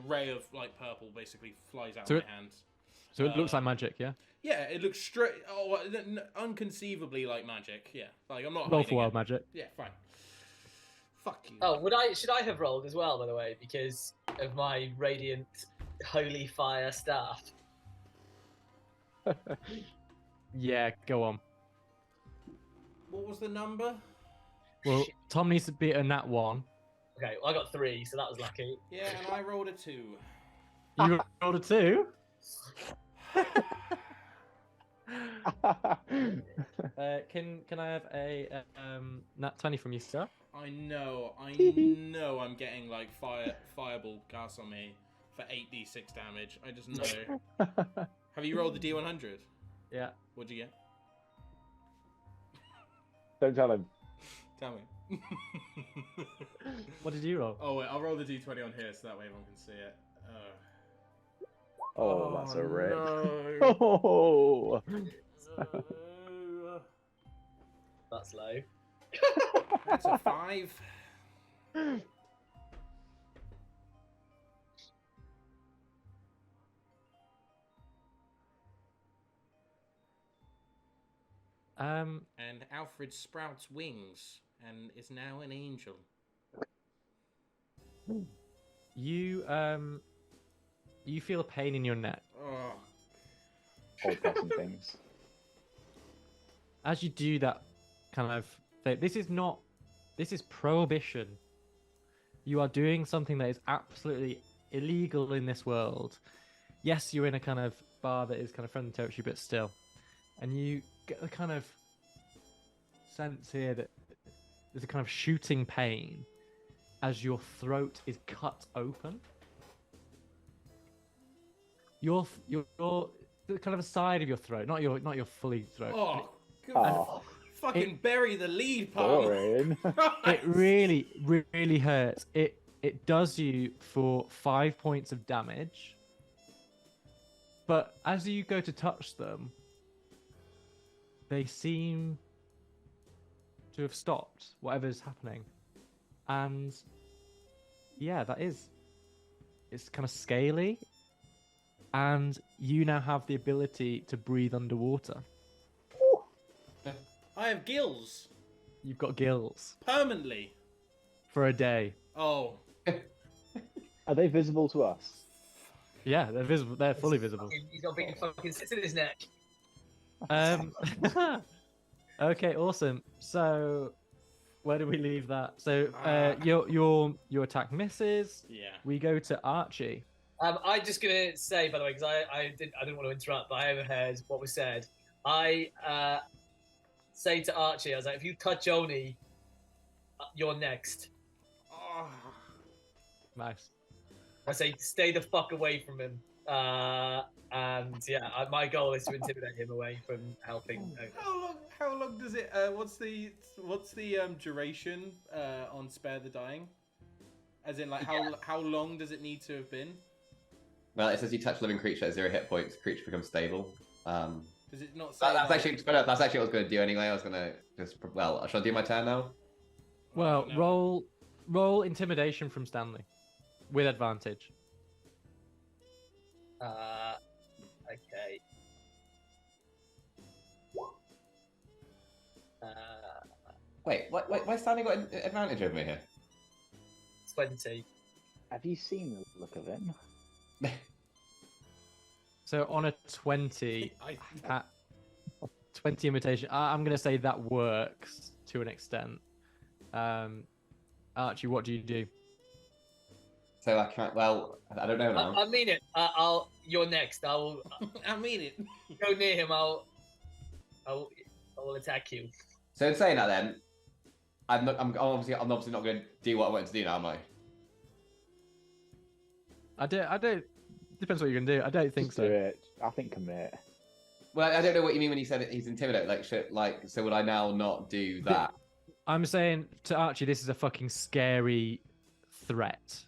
ray of like purple basically flies out of my hands. So it looks like magic, yeah. Yeah, it looks straight. Oh, unconceivably like magic. Yeah, like I'm not. Roll for wild magic. Yeah, fine. Fuck you. Oh, should I have rolled as well, by the way, because of my radiant holy fire staff? Yeah, go on. What was the number? Well, Tom needs to beat a nat 1. Okay, well, I got 3, so that was lucky. Yeah, and I rolled a 2. You rolled a 2? Can I have a nat 20 from you, sir? I know I'm getting like fireball cast on me for 8d6 damage. I just know. Have you rolled the d100? Yeah. What'd you get? Don't tell him. Tell me. What did you roll? Oh wait, I'll roll the d20 on here so that way everyone can see it. Oh, that's a rip. No. Oh. That's low. That's a 5. And Alfred sprouts wings and is now an angel. You feel a pain in your neck. Oh. Old pressing things. As you do that kind of thing, this is prohibition. You are doing something that is absolutely illegal in this world. Yes, you're in a kind of bar that is kind of friendly territory, but still. And you get the kind of sense here that there's a kind of shooting pain as your throat is cut open. Your the kind of a side of your throat, not your fully throat. Oh, God. Oh, Fucking bury the lead, pal. boring. It really, really hurts. It does you for 5 points of damage. But as you go to touch them, they seem to have stopped whatever's happening. And yeah, it's kind of scaly. And you now have the ability to breathe underwater. I have gills. You've got gills Permanently. for a day. Oh. Are they visible to us? Yeah, they're visible. They're fully visible. He's got big fucking slits in his neck. Okay, awesome. So, where do we leave that? So, your attack misses. Yeah. We go to Archie. I'm just gonna say, by the way, because I didn't want to interrupt, but I overheard what was said. I say to Archie, I was like, if you touch Oni, you're next. Oh. Nice. I say, stay the fuck away from him. And yeah, my goal is to intimidate him away from helping. How long does it? What's the duration on Spare the Dying? As in, like, how long does it need to have been? Well, it says you touch living creature at 0 hit points, creature becomes stable. Does it not say That's that? actually what I was going to do anyway. I was going to just, well, shall I do my turn now? Well, No. roll intimidation from Stanley with advantage. Okay. Wait, why Stanley got an advantage over me here? 20. Have you seen the look of him? So on a 20, I- 20 imitation, I'm going to say that works to an extent. Archie, what do you do? So I can't. Well, I don't know now. I mean it. You're next. I mean it. go near him. I will attack you. So in saying that, then I'm obviously not going to do what I wanted to do now, am I? I don't. Depends what you're gonna do. I don't think Just so. do it. I think commit. Well, I don't know what you mean when you said he's intimidated. Like, shit, like, so would I now not do that? I'm saying to Archie, this is a fucking scary threat.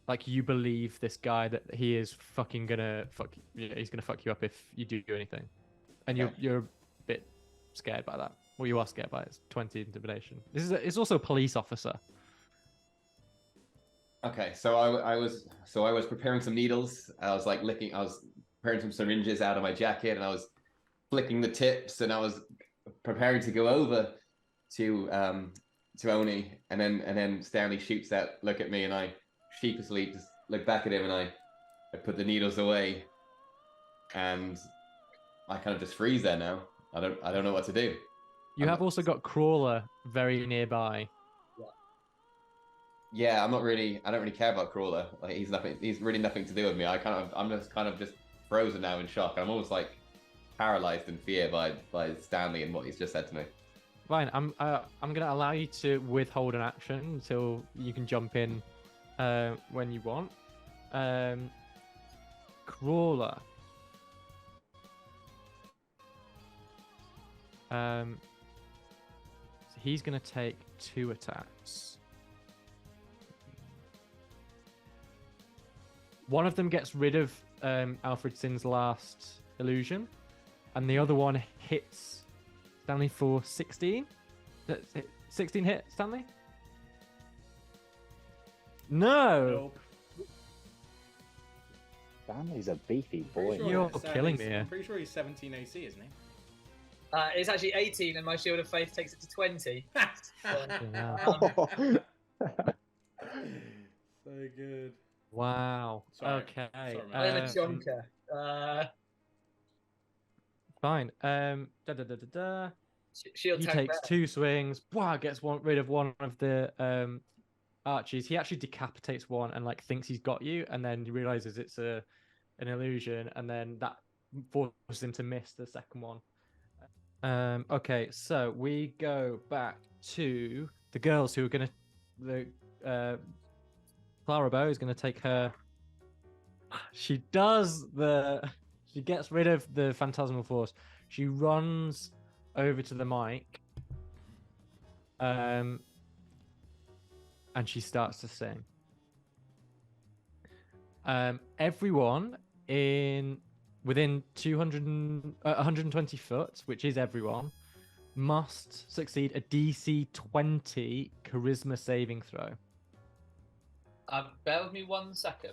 Like, you believe this guy that he is fucking gonna fuck. He's gonna fuck you up if you do anything, and you're a bit scared by that. Well, you are scared by it. It's 20 intimidation. It's also a police officer. Okay, so I was preparing some needles. I was preparing some syringes out of my jacket, and I was flicking the tips, and I was preparing to go over to Oni, and then Stanley shoots that look at me, and I sheepishly just look back at him, and I put the needles away, and I kind of just freeze there now. I don't know what to do. You have also got Crawler very nearby. Yeah, I don't really care about Crawler. Like, he's really nothing to do with me. I'm just kind of frozen now in shock. I'm almost like paralyzed in fear by Stanley and what he's just said to me. Fine. I'm gonna allow you to withhold an action until you can jump in when you want. Crawler. So he's gonna take 2 attacks. One of them gets rid of Alfredsson's last illusion, and the other one hits Stanley for 16. 16 hit, Stanley? No! Nope. Stanley's a beefy Pretty boy. sure You're it's, killing me I'm here. pretty sure he's 17 AC, isn't he? It's actually 18, and my Shield of Faith takes it to 20. Yeah. So good. Wow. Sorry. Okay. Sorry, man. I am a chonker. Fine. Da. Shield He tank takes better. 2 swings. Wow, gets rid of one of the archers. He actually decapitates one and like thinks he's got you, and then he realizes it's an illusion, and then that forces him to miss the second one. Okay, so we go back to the girls who are gonna. Clara Bow is gonna take her. She gets rid of the phantasmal force. She runs over to the mic, and she starts to sing. Everyone within 120 foot, which is everyone, must succeed a DC 20 charisma saving throw. Bear with me 1 second.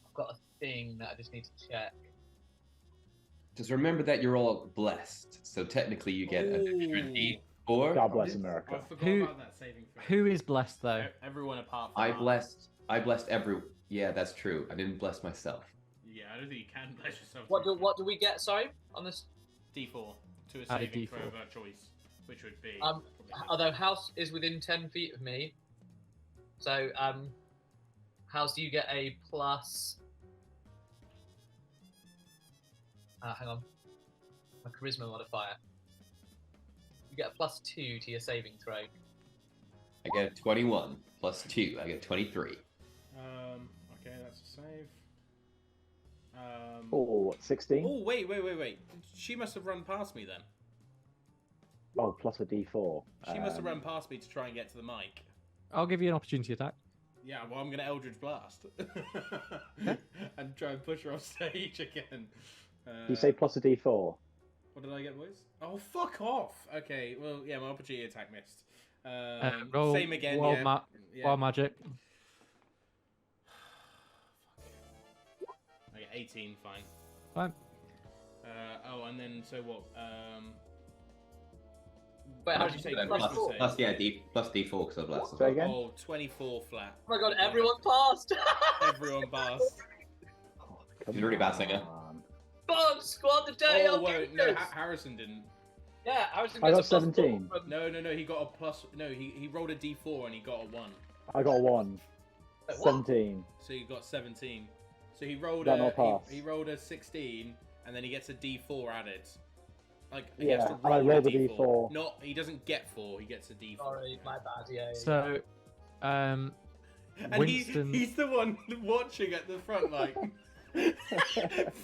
I've got a thing that I just need to check. Just remember that you're all blessed, so technically you get an extra Ooh. D4. God bless I America. forgot Who- about that saving throw. Who is blessed though? Everyone apart from I us. blessed every. Yeah, that's true. I didn't bless myself. Yeah, I don't think you can bless yourself. What do we get? Sorry, on this. D4 to a Add a saving throw D4. of our choice, which would be. Um, probably- Although House is within 10 feet of me, so House, do you get a plus? Hang on, my charisma modifier. You get a +2 to your saving throw. I get a 21 plus 2. I get 23. Okay, that's a save. Oh, 16? Oh, wait. She must have run past me then. Oh, plus a D4. She must have run past me to try and get to the mic. I'll give you an opportunity attack. Yeah, well, I'm going to Eldritch Blast. And try and push her off stage again. You say plus a D4? What did I get, boys? Oh, fuck off! Okay, well, yeah, my opportunity attack missed. Roll Same again, wild, yeah. Yeah. wild magic. I get 18, fine. Fine. And then, so what? Wait, how What'd did you you say? say? Plus Plus four. four. Plus D4 because I'm blessed as Say well. again? Oh, 24 flat. Oh my god, everyone passed! Everyone passed. Oh, She's a really bad singer. on. Bomb squad today, Oh, I'll wait, get no, this! Harrison didn't. Yeah, Harrison I gets got a +4 17. from- No, he got a plus. No, he rolled a d4 and he got a 1. I got a 1. Wait, what? 17. So you got 17. So he rolled That a not pass? he rolled a 16 and then he gets a d4 added. Like he has Yeah, to and I roll rolled a a d4. D4. Not he doesn't get 4. He gets a d4. Sorry, my bad, yeah. So, And Winston. he's the one watching at the front, like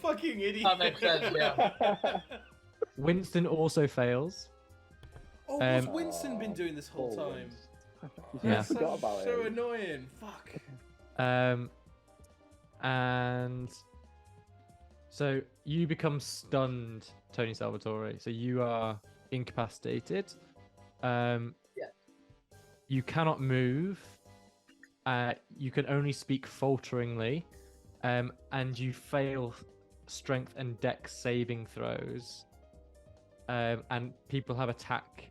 fucking idiot. That makes sense, yeah. Winston also fails. Oh, what's Um, Winston been doing this whole Poor time? Winston. Yeah. I forgot about So it. annoying. Fuck. And so you become stunned, Tony Salvatore. So you are incapacitated. Yeah. You cannot move. You can only speak falteringly, and you fail strength and dex saving throws. And people have attack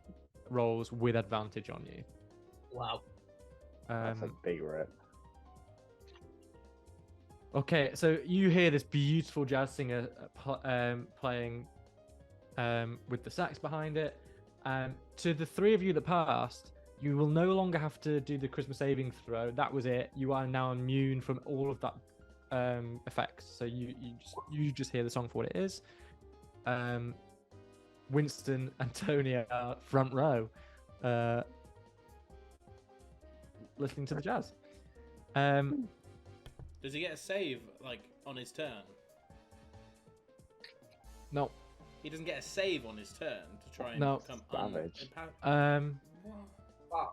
rolls with advantage on you. Wow. That's a big rip. Okay, so you hear this beautiful jazz singer playing with the sax behind it. To the three of you that passed, you will no longer have to do the charisma saving throw. That was it. You are now immune from all of that effects. So you just hear the song for what it is. Winston and Tony are front row, listening to the jazz. Does he get a save like on his turn? No. He doesn't get a save on his turn to try and No. become Savage. Wow.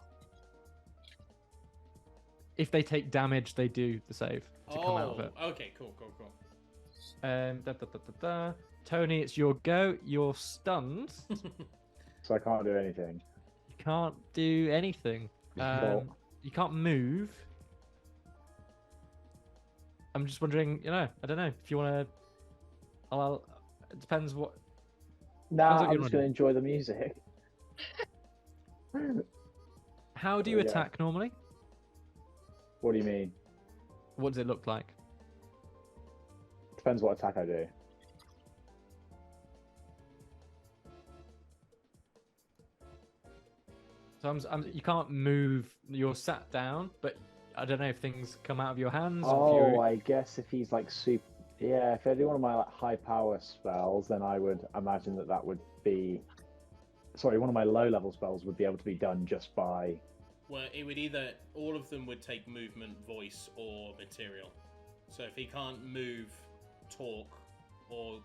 If they take damage, they do the save to come out of it. Okay, cool. Tony, it's your go. You're stunned. So I can't do anything. You can't do anything. Cool. You can't move. I'm just wondering, I don't know if you want to. It depends what. Nah, Sounds like I'm you're just going to running. enjoy the music. How do you Yeah. attack normally? What do you mean? What does it look like? Depends what attack I do. So you can't move. You're sat down, but I don't know if things come out of your hands. or if Oh, you're- I guess if he's like super. Yeah, if I do one of my like high power spells, then I would imagine that would be. Sorry, one of my low level spells would be able to be done just by. Well, it would either all of them would take movement, voice, or material. So if he can't move, talk, or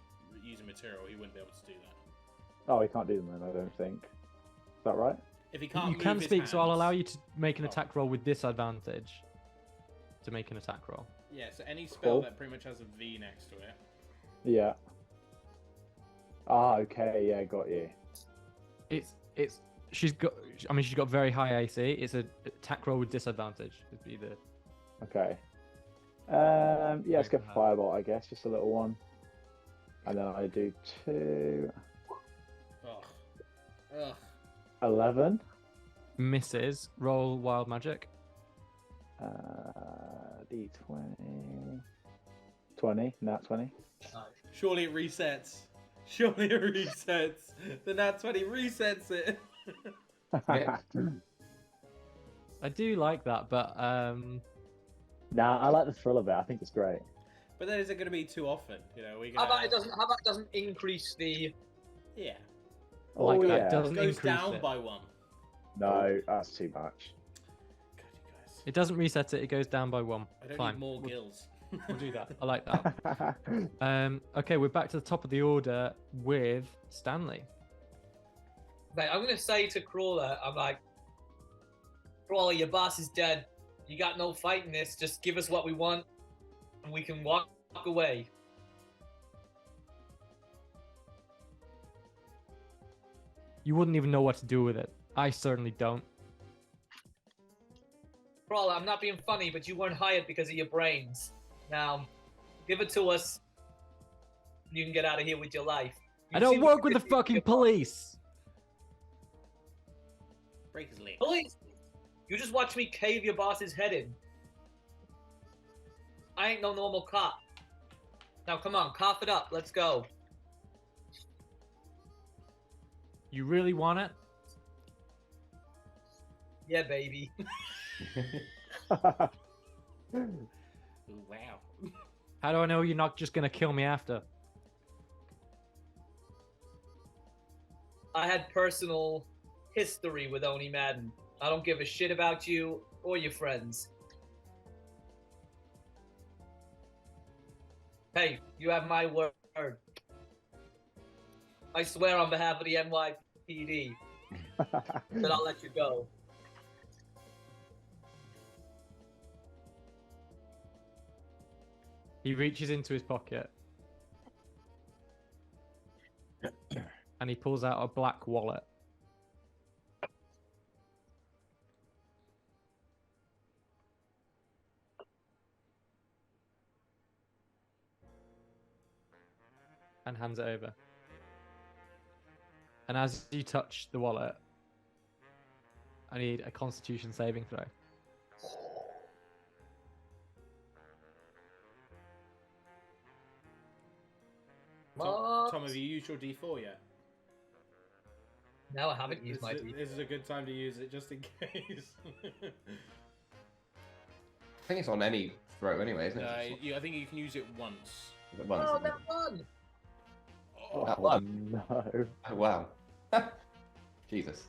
use a material, he wouldn't be able to do that. Oh, he can't do them then. I don't think. Is that right? If he can't, You move can his speak, so I'll hands- allow you to make an Oh. attack roll with disadvantage. To make an attack roll. Yeah, so any spell Cool. that pretty much has a V next to it. Yeah. Ah, okay. Yeah, got you. She's got very high AC. It's a attack roll with disadvantage. Would be the Okay. Yeah, let's go for Firebolt, I guess. Just a little one. And then I do 2. Ugh. 11. misses. Roll wild magic. D20. 20. Nat 20. Surely it resets. Surely it resets. The nat 20 resets it. Yeah. I do like that, but Nah, I like the thrill of it. I think it's great. But then is it going to be too often? You know, we How about it doesn't increase the? Yeah. Oh, like yeah. that doesn't It goes increase down it. by 1. No, that's too much. God, you guys. It doesn't reset it. It goes down by 1. I don't Fine. need more We'll- gills. We'll do that. I like that. Okay, we're back to the top of the order with Stanley. Mate, I'm gonna say to Crawler, I'm like, Crawler, your boss is dead. You got no fight in this. Just give us what we want, and we can walk away. You wouldn't even know what to do with it. I certainly don't. Crawler, I'm not being funny, but you weren't hired because of your brains. Now, give it to us. And you can get out of here with your life. I You don't seem work like with the you're- fucking police. Break his leg. Police! You just watch me cave your boss's head in. I ain't no normal cop. Now come on, cough it up. Let's go. You really want it? Yeah, baby. Wow. How do I know you're not just gonna kill me after? I had personal history with Oni Madden. I don't give a shit about you or your friends. Hey, you have my word. I swear on behalf of the NYPD that I'll let you go. He reaches into his pocket and he pulls out a black wallet. And hands it over. And as you touch the wallet, I need a Constitution saving throw. Tom, have you used your D4 yet? No, I haven't used my D. This is a good time to use it just in case. I think it's on any throw anyway, isn't it? I think you can use it once. Once, Oh, isn't it? that one! Oh, Oh, no. Oh, wow. Jesus.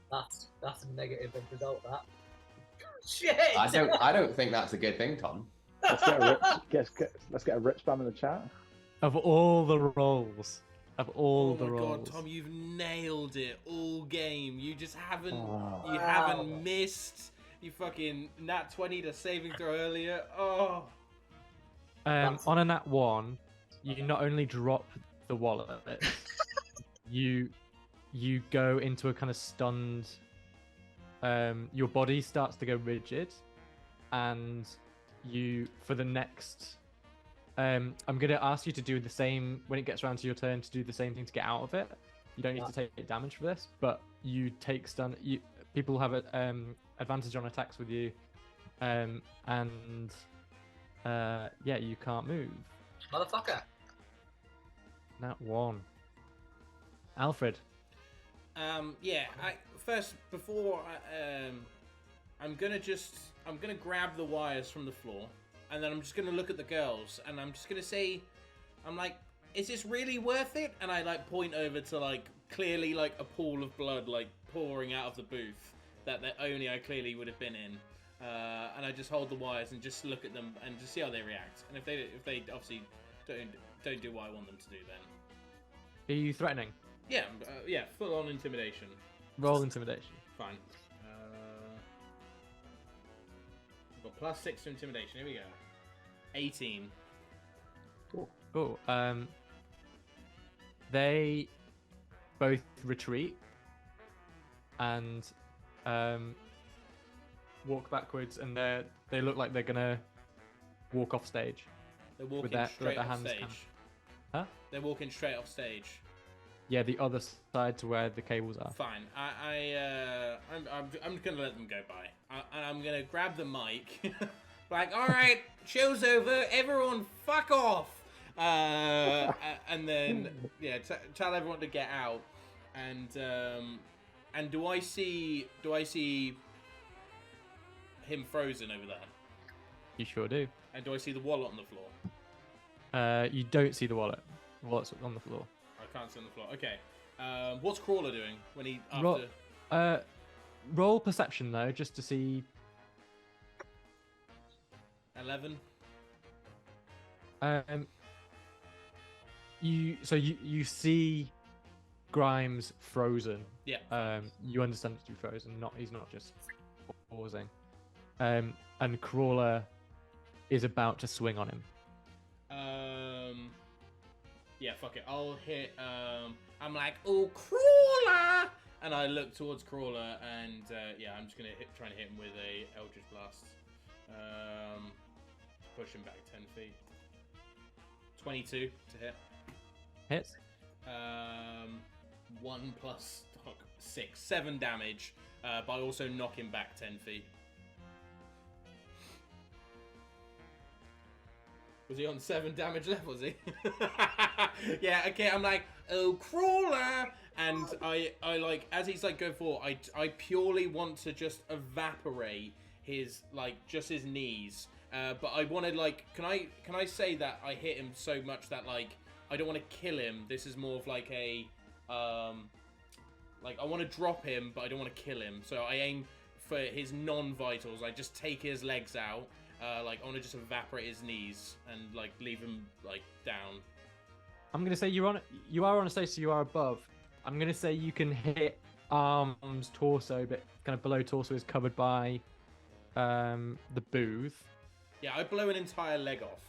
That's a negative result. That. Shit! I don't think that's a good thing, Tom. Let's get a rich spam in the chat. Of all the roles, of all the my roles. God, Tom, you've nailed it all game. You just haven't, Oh. you haven't missed. You fucking nat 20 to saving throw earlier. Oh. On a nat 1, you not only drop the wallet, you go into a kind of stunned. Your body starts to go rigid, and you for the next. I'm gonna ask you to do the same when it gets around to your turn to do the same thing to get out of it. You don't need to take damage for this, but you take stun. People have advantage on attacks with you, and you can't move. Motherfucker. Nat 1. Alfred. I'm gonna grab the wires from the floor, and then I'm just gonna look at the girls, and I'm just gonna say, I'm like, is this really worth it? And I like point over to like clearly like a pool of blood like pouring out of the booth that only I clearly would have been in, and I just hold the wires and just look at them and just see how they react, and if they obviously don't do what I want them to do, then Are you threatening? yeah, full on intimidation. Roll intimidation. Fine. I've got +6 to intimidation. Here we go. 18. Cool. They both retreat and walk backwards, and they look like they're gonna walk off stage. They're walking With their straight off hands stage. Huh? They're walking straight off stage. Yeah, the other side to where the cables are. Fine. I'm gonna let them go by. I'm gonna grab the mic. Like, all right, show's over. Everyone, fuck off. And then tell everyone to get out. And do I see him frozen over there? You sure do. And do I see the wallet on the floor? You don't see the wallet. The wallet's on the floor. I can't see on the floor. Okay. What's Crawler doing when he after? Roll perception though, just to see. 11. You see Grimes frozen. Yeah. You understand it to be frozen. He's not just pausing. And Crawler is about to swing on him. Yeah, fuck it. I'll hit. I'm like, oh, Crawler, and I look towards Crawler, and I'm just gonna try and hit him with a Eldritch Blast. Push him back 10 feet. 22 to hit. Hits. 1 plus 6, 7 damage. But I also knock him back 10 feet. Was he on 7 damage level, was he? Yeah, okay, I'm like, oh, Crawler! And I like, as he's like, go for, I purely want to just evaporate his, like, just his knees. But I want to, like, can I say that I hit him so much that, like, I don't want to kill him. This is more of, like, a, like, I want to drop him, but I don't want to kill him. So I aim for his non-vitals. I just take his legs out. Like, I want to just evaporate his knees and, like, leave him, like, down. I'm gonna say you are on a stage, so you are above. I'm gonna say you can hit arms, torso, but kind of below torso is covered by the booth. Yeah, I blow an entire leg off.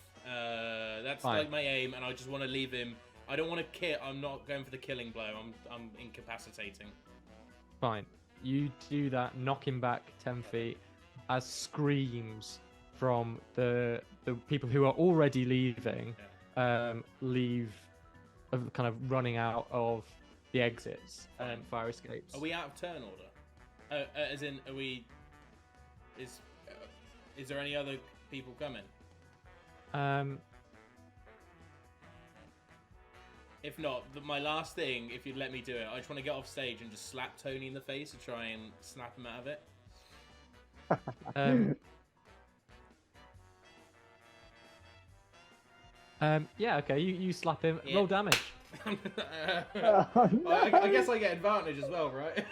That's Fine. like my aim, and I just want to leave him. I don't want to kill. I'm not going for the killing blow. I'm incapacitating. Fine. You do that, knock him back 10 feet, as screams from the people who are already leaving, leave, kind of running out of the exits and fire escapes. Are we out of turn order? As in, are we? Is there any other people coming? If not, my last thing, if you'd let me do it, I just want to get off stage and just slap Tony in the face to try and snap him out of it. Yeah, okay. You slap him. Yeah. Roll damage. I guess I get advantage as well, right?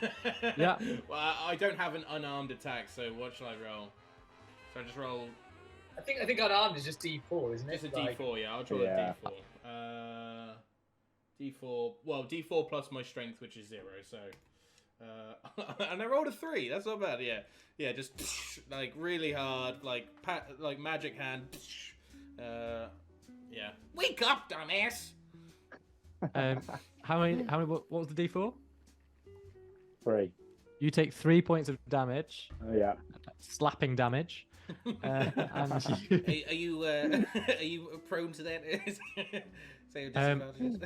Yeah. Well, I don't have an unarmed attack, so what shall I roll? So I just roll. I think unarmed is just D4, isn't it? It's a D4, yeah. I'll draw a D4. D4. Well, D4 plus my strength, which is 0. So, and I rolled a 3. That's not bad. Yeah, yeah. Just like really hard, like magic hand. Yeah. Wake up, dumbass. How many? What was the D4? 3. You take 3 points of damage. Yeah. Slapping damage. And Are you prone to that? Say disadvantages.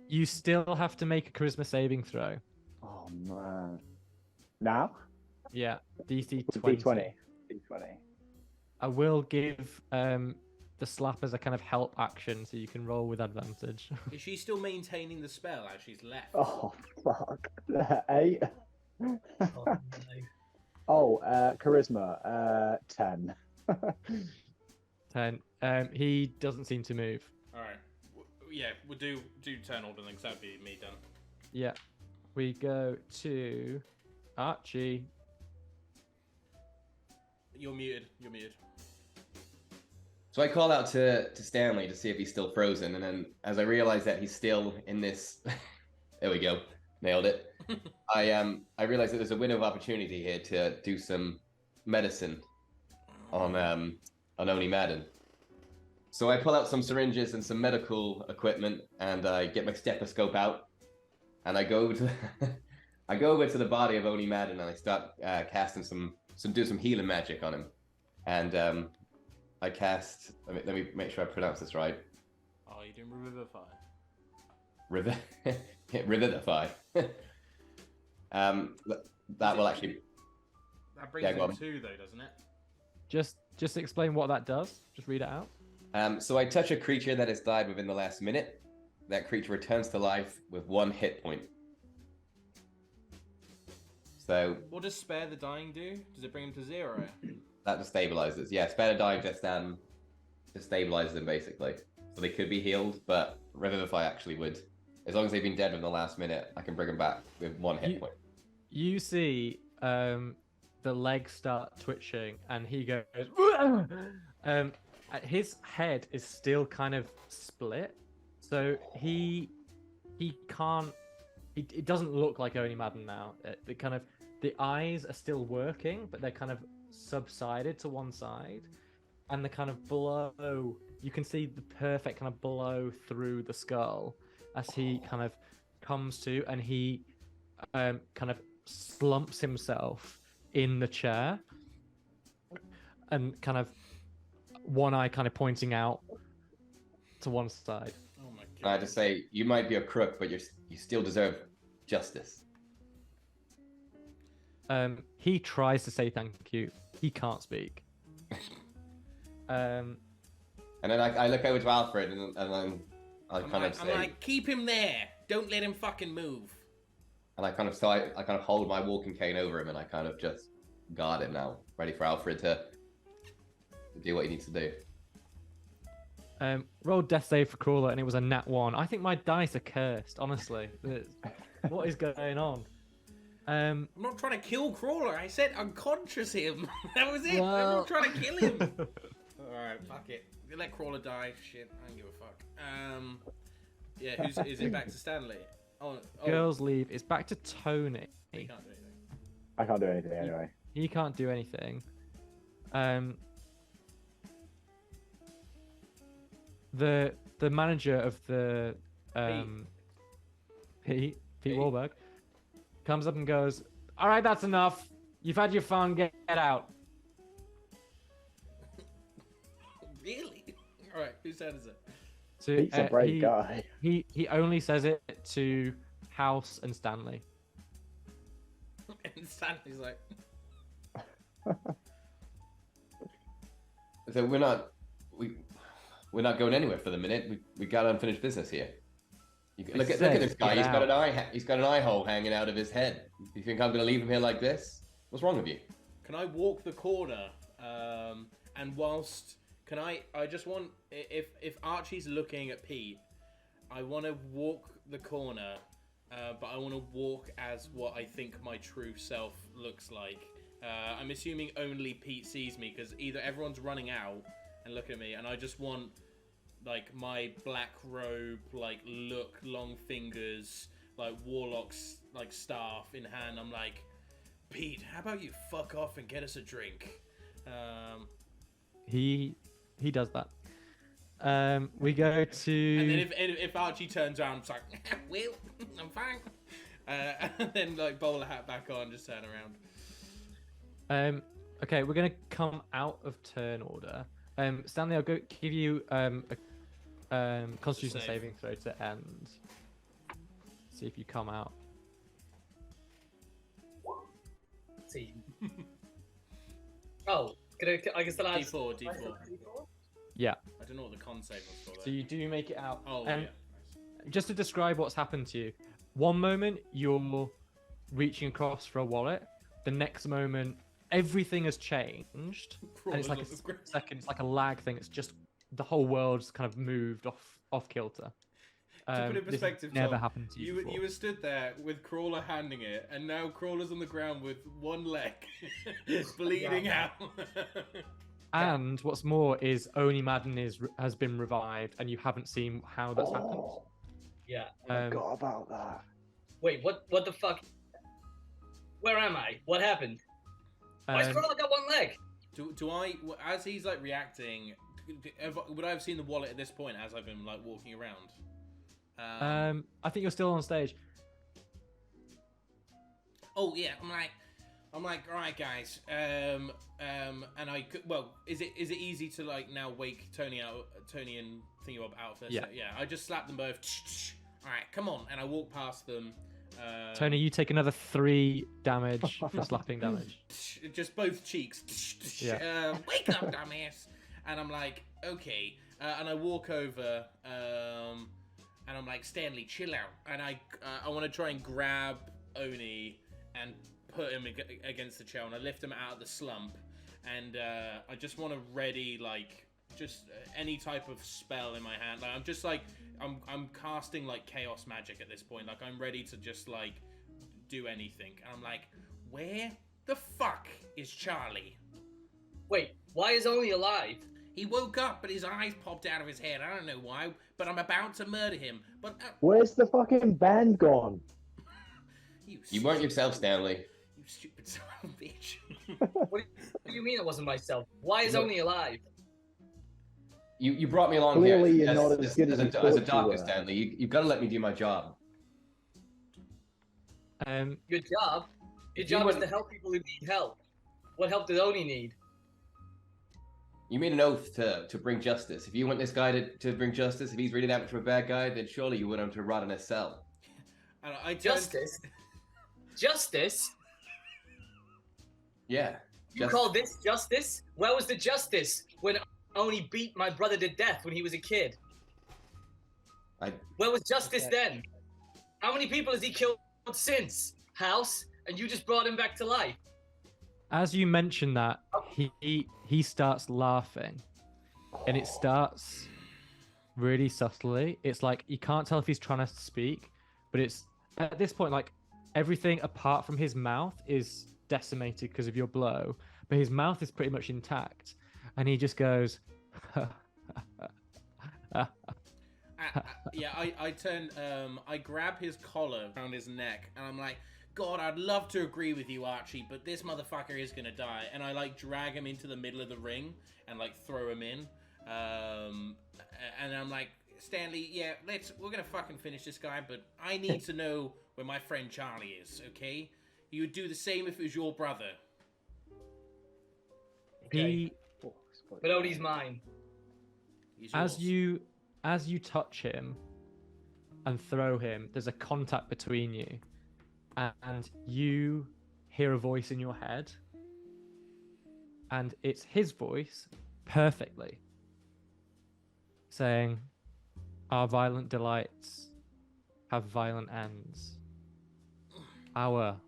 you still have to make a charisma saving throw. Oh man. Now? Yeah, DC 20. D20. I will give the slap as a kind of help action, so you can roll with advantage. Is she still maintaining the spell as she's left? Oh fuck. 8. Oh, no. Oh, charisma. 10. 10. He doesn't seem to move. All right. Yeah, we'll do turn order then, because that'd be me done. Yeah. We go to Archie. You're muted. You're muted. So I call out to Stanley to see if he's still frozen, and then as I realize that he's still in this, there we go, nailed it. I realize that there's a window of opportunity here to do some medicine on Oni Madden. So I pull out some syringes and some medical equipment, and I get my stethoscope out, and I go over to I go over to the body of Oni Madden, and I start casting some healing magic on him, and I cast. Let me make sure I pronounce this right. Oh, you're doing revivify. Revivify. That will actually. That brings in 2 though, doesn't it? Just explain what that does. Just read it out. So I touch a creature that has died within the last minute. That creature returns to life with 1 hit point. So. What does spare the dying do? Does it bring him to 0? That destabilizes. Yeah, spare the dying just destabilizes them basically. So they could be healed, but Revivify actually would. As long as they've been dead in the last minute, I can bring them back with 1 hit point. You see the legs start twitching, and he goes. His head is still kind of split, so he can't. It doesn't look like Oni Madden now. The eyes are still working, but they're kind of subsided to one side, and the kind of blow. You can see the perfect kind of blow through the skull as he kind of comes to, and he kind of slumps himself in the chair, and kind of one eye kind of pointing out to one side. Oh my god! I just say you might be a crook, but you still deserve justice. He tries to say thank you. He can't speak. And then I look over to Alfred, and then I kind of say, I'm like, keep him there. Don't let him fucking move. And I kind of hold my walking cane over him, and I kind of just guard him now, ready for Alfred to do what he needs to do. Rolled death save for Crawler, and it was a nat 1. I think my dice are cursed, honestly. What is going on? I'm not trying to kill Crawler. I said unconscious him. That was it. Well... I'm not trying to kill him. Alright, fuck it. Let Crawler die. Shit, I don't give a fuck. Yeah, is it back to Stanley? Oh. Girls leave. It's back to Tony. He can't do anything. I can't do anything anyway. He can't do anything. The manager of the Pete Wahlberg comes up and goes, "All right, that's enough. You've had your fun. Get out." Really? All right, whose turn is it? So, Pete's a brave guy. He only says it to House and Stanley. And Stanley's like, So we're not going anywhere for the minute. We got unfinished business here. Look at this guy. He's got an eye hole hanging out of his head. You think I'm going to leave him here like this? What's wrong with you? can I walk the corner? And whilst Can I just want, if Archie's looking at Pete, I want to walk the corner, but I want to walk as what I think my true self looks like. I'm assuming only Pete sees me because either everyone's running out and looking at me, and I just want like my black robe, like look, long fingers, like warlock's like staff in hand. I'm like, Pete, how about you fuck off and get us a drink? He does that. We go to. And then if Archie turns around, it's like, well, I'm fine. And then like bowler hat back on, just turn around. Okay, we're gonna come out of turn order. Stanley, I'll go give you a Constitution Save. saving throw to end. See if you come out. See. Oh, I guess the last. D4. Yeah. I don't know what the con save was for. So you do make it out. Oh yeah. Just to describe what's happened to you, one moment you're reaching across for a wallet. The next moment, everything has changed, and it's like a second. It's like a lag thing. It's just the whole world's kind of moved off kilter. To put it in This perspective, never Tom, happened to you. You were stood there with Crawler handing it, and now Crawler's on the ground with one leg bleeding out. And what's more is Oni Madden has been revived, and you haven't seen how that's happened. Yeah. I forgot about that. Wait, what the fuck? Where am I? What happened? Why Crawler got one leg? Do I, as he's like reacting, would I have seen the wallet at this point as I've been like walking around? I think you're still on stage. Oh yeah, I'm like, all right, guys. And I could, well, is it easy to like now wake Tony and Thingy out of this? Yeah. Yeah. I just slap them both. All right, come on, and I walk past them. Tony, you take another 3 damage for slapping damage. Just both cheeks. Yeah. Wake up, dumbass. And I'm like, okay. And I walk over. And I'm like, Stanley, chill out. And I want to try and grab Oni and put him against the chair, and I lift him out of the slump. And I just want to ready like just any type of spell in my hand. Like I'm just like I'm casting like chaos magic at this point. Like I'm ready to just like do anything. And I'm like, where the fuck is Charlie? Wait, why is Oni alive? He woke up, but his eyes popped out of his head. I don't know why, but I'm about to murder him. But Where's the fucking band gone? You weren't yourself, Stanley. You stupid son of a bitch. What do you mean it wasn't myself? Why is Oni alive? You brought me along Clearly here you're not as good as you as a thought you doctor, were. Stanley. You've got to let me do my job. Your job? Your You job is wouldn't- to help people who need help. What help did Oni need? You made an oath to bring justice. If you want this guy to bring justice, if he's really that much of a bad guy, then surely you want him to rot in a cell. And I turned- Justice? Justice? Yeah. You call this justice? Where was the justice when Oni beat my brother to death when he was a kid? Where was justice then? How many people has he killed since? House? And you just brought him back to life? As you mention that, he starts laughing, and it starts really subtly. It's like you can't tell if he's trying to speak, but it's at this point like everything apart from his mouth is decimated because of your blow, but his mouth is pretty much intact, and he just goes. Yeah, I turn, I grab his collar around his neck, and I'm like, God, I'd love to agree with you, Archie, but this motherfucker is gonna die. And I like drag him into the middle of the ring and like throw him in. And I'm like, Stanley, yeah, we're gonna fucking finish this guy, but I need to know where my friend Charlie is, okay? You would do the same if it was your brother. He But Oni's mine. He's yours. as you touch him and throw him, there's a contact between you, and you hear a voice in your head, and it's his voice perfectly saying, "Our violent delights have violent ends. Our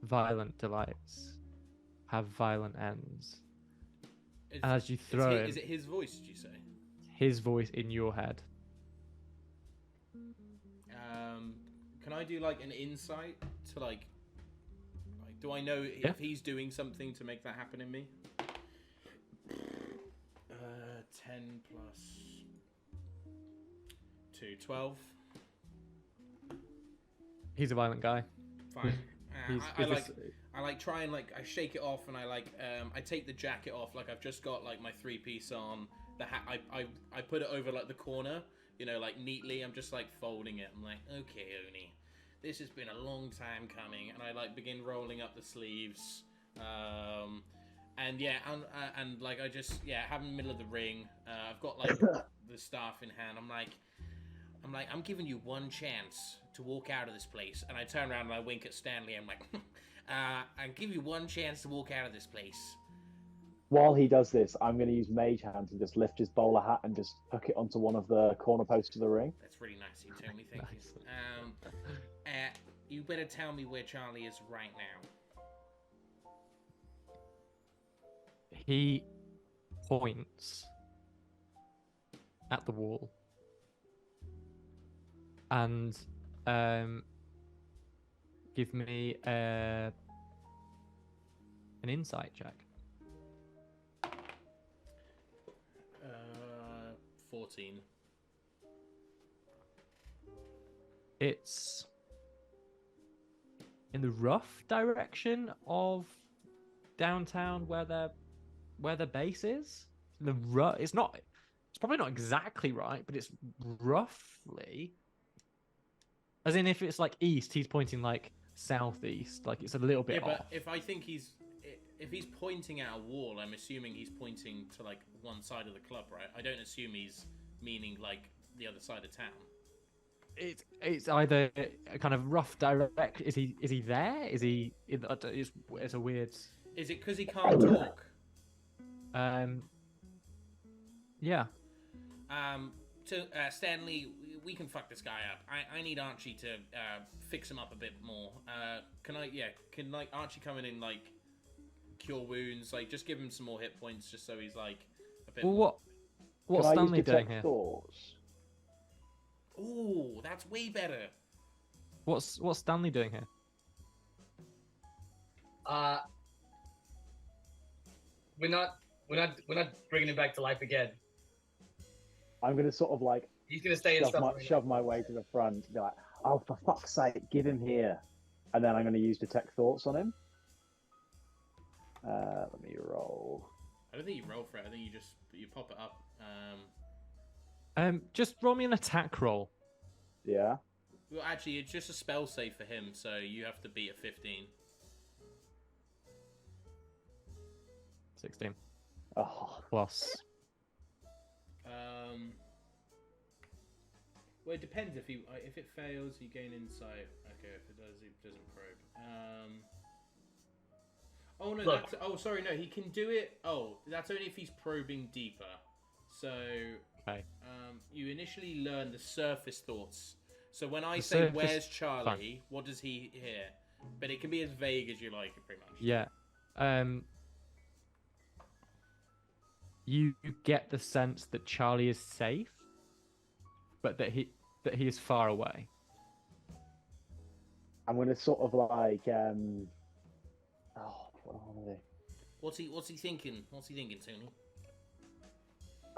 violent delights have violent ends." as you throw him, Is it his voice? Did you say? his voice in your head. Can I do like an insight to like do I know Yeah. if he's doing something to make that happen in me? 10 plus 2, 12. He's a violent guy. Fine. He's, I like try and like I shake it off and I like I take the jacket off like I've just got like my 3-piece on. The hat I put it over like the corner, you know, like neatly. I'm just like folding it. I'm like, okay, Oni, this has been a long time coming, and I like begin rolling up the sleeves. And yeah, and like I just have in the middle of the ring. I've got like the staff in hand. I'm like, I'm giving you one chance to walk out of this place. And I turn around and I wink at Stanley. I'm like, I give you one chance to walk out of this place. While he does this, I'm going to use Mage Hand to just lift his bowler hat and just hook it onto one of the corner posts of the ring. That's really nice of you, Tony. Thank Nice. you. You better tell me where Charlie is right now. He points at the wall and give me an insight check. 14. It's in the rough direction of downtown where their base is. It's not. It's probably not exactly right, but it's roughly. As in, if it's like east, he's pointing like southeast. Like it's a little bit Yeah, off. but if he's pointing at a wall, I'm assuming he's pointing to like one side of the club, right? I don't assume he's meaning like the other side of town. It's either a kind of rough direct. Is he there? Is he? It's a weird. Is it because he can't talk? Yeah. Stanley, we can fuck this guy up. I need Archie to fix him up a bit more. Can like Archie come in and like cure wounds? Like just give him some more hit points, just so he's like a bit. Well, what's Can I use Stanley doing detect here? thoughts? Ooh, that's way better. What's Stanley doing here? We're not bringing him back to life again. I'm going to sort of like He's gonna stay in stuff. shove my way to the front and be like, oh, for fuck's sake, give him here. And then I'm going to use detect thoughts on him. Let me roll. I don't think you roll for it. I think you pop it up. Just roll me an attack roll. Yeah. Well, actually, it's just a spell save for him, so you have to beat a 15. 16 Oh, plus. Well, it depends. If it fails, you gain insight. Okay, if it does, it doesn't probe. Oh no, Look. sorry, no, he can do it. Oh, that's only if he's probing deeper. So, Okay. you initially learn the surface thoughts. So when I The say, surface- "Where's Charlie?" fine. What does he hear? But it can be as vague as you like, pretty much. Yeah. You get the sense that Charlie is safe, but that he is far away. I'm going to sort of like, oh, what am I gonna do? What's he thinking? What's he thinking, Tony?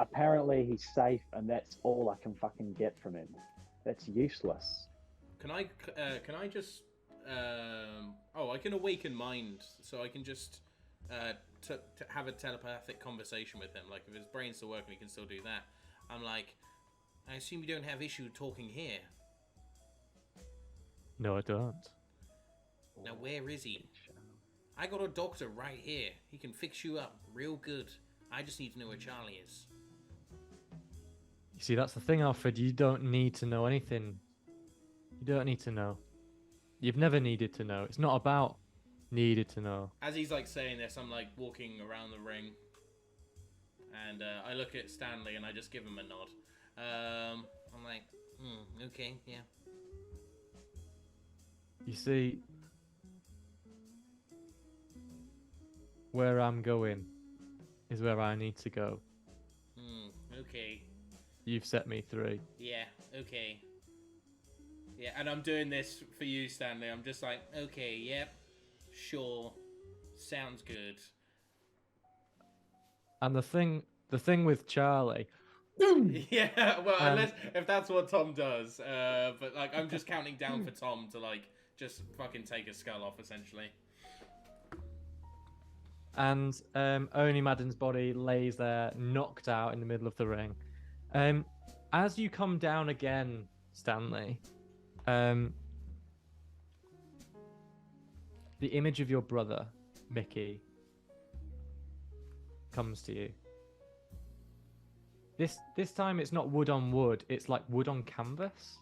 Apparently he's safe, and that's all I can fucking get from him. That's useless. Can I just I can awaken mind, so I can just to have a telepathic conversation with him. Like if his brain's still working, we can still do that. I'm like, I assume you don't have issue talking here. No, I don't. Now where is he? I got a doctor right here. He can fix you up real good. I just need to know where Charlie is. You see, that's the thing, Alfred. You don't need to know anything. You don't need to know. You've never needed to know. It's not about needed to know. As he's like saying this, I'm like walking around the ring, and I look at Stanley and I just give him a nod. I'm like, okay, yeah. You see, where I'm going is where I need to go. Okay. You've set me free. Yeah, okay. Yeah, and I'm doing this for you, Stanley. I'm just like, okay, yep, sure, sounds good. And the thing with Charlie, Yeah, well, Um, unless if that's what Tom does, but like I'm just counting down for Tom to like just fucking take his skull off, essentially. and Oni Madden's body lays there, knocked out in the middle of the ring. As you come down again, Stanley, the image of your brother, Mickey, comes to you. This time it's not wood on wood, it's like wood on canvas.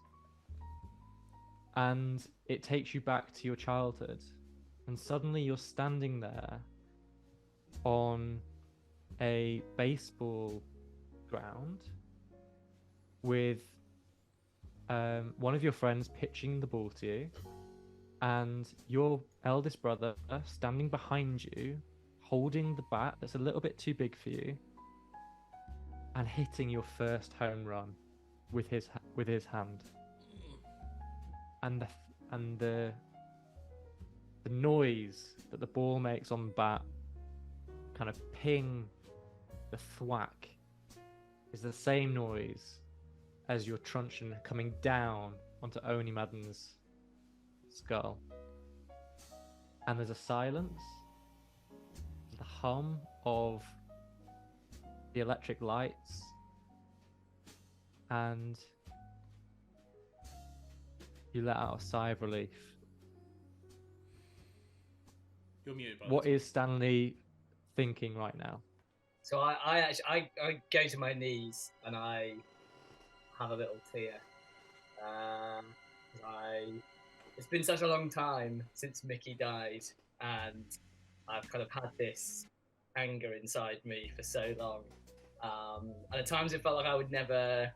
And it takes you back to your childhood. And suddenly you're standing there on a baseball ground with one of your friends pitching the ball to you, and your eldest brother standing behind you, holding the bat that's a little bit too big for you, and hitting your first home run with his hand. And the noise that the ball makes on the bat, kind of ping, the thwack, is the same noise as your truncheon coming down onto Oni Madden's skull. And there's a silence, the hum of the electric lights, and you let out a sigh of relief. You're muted, by What is Stanley thinking right now? So I actually go to my knees and I have a little tear. It's been such a long time since Mickey died, and I've kind of had this anger inside me for so long. And at times it felt like I would never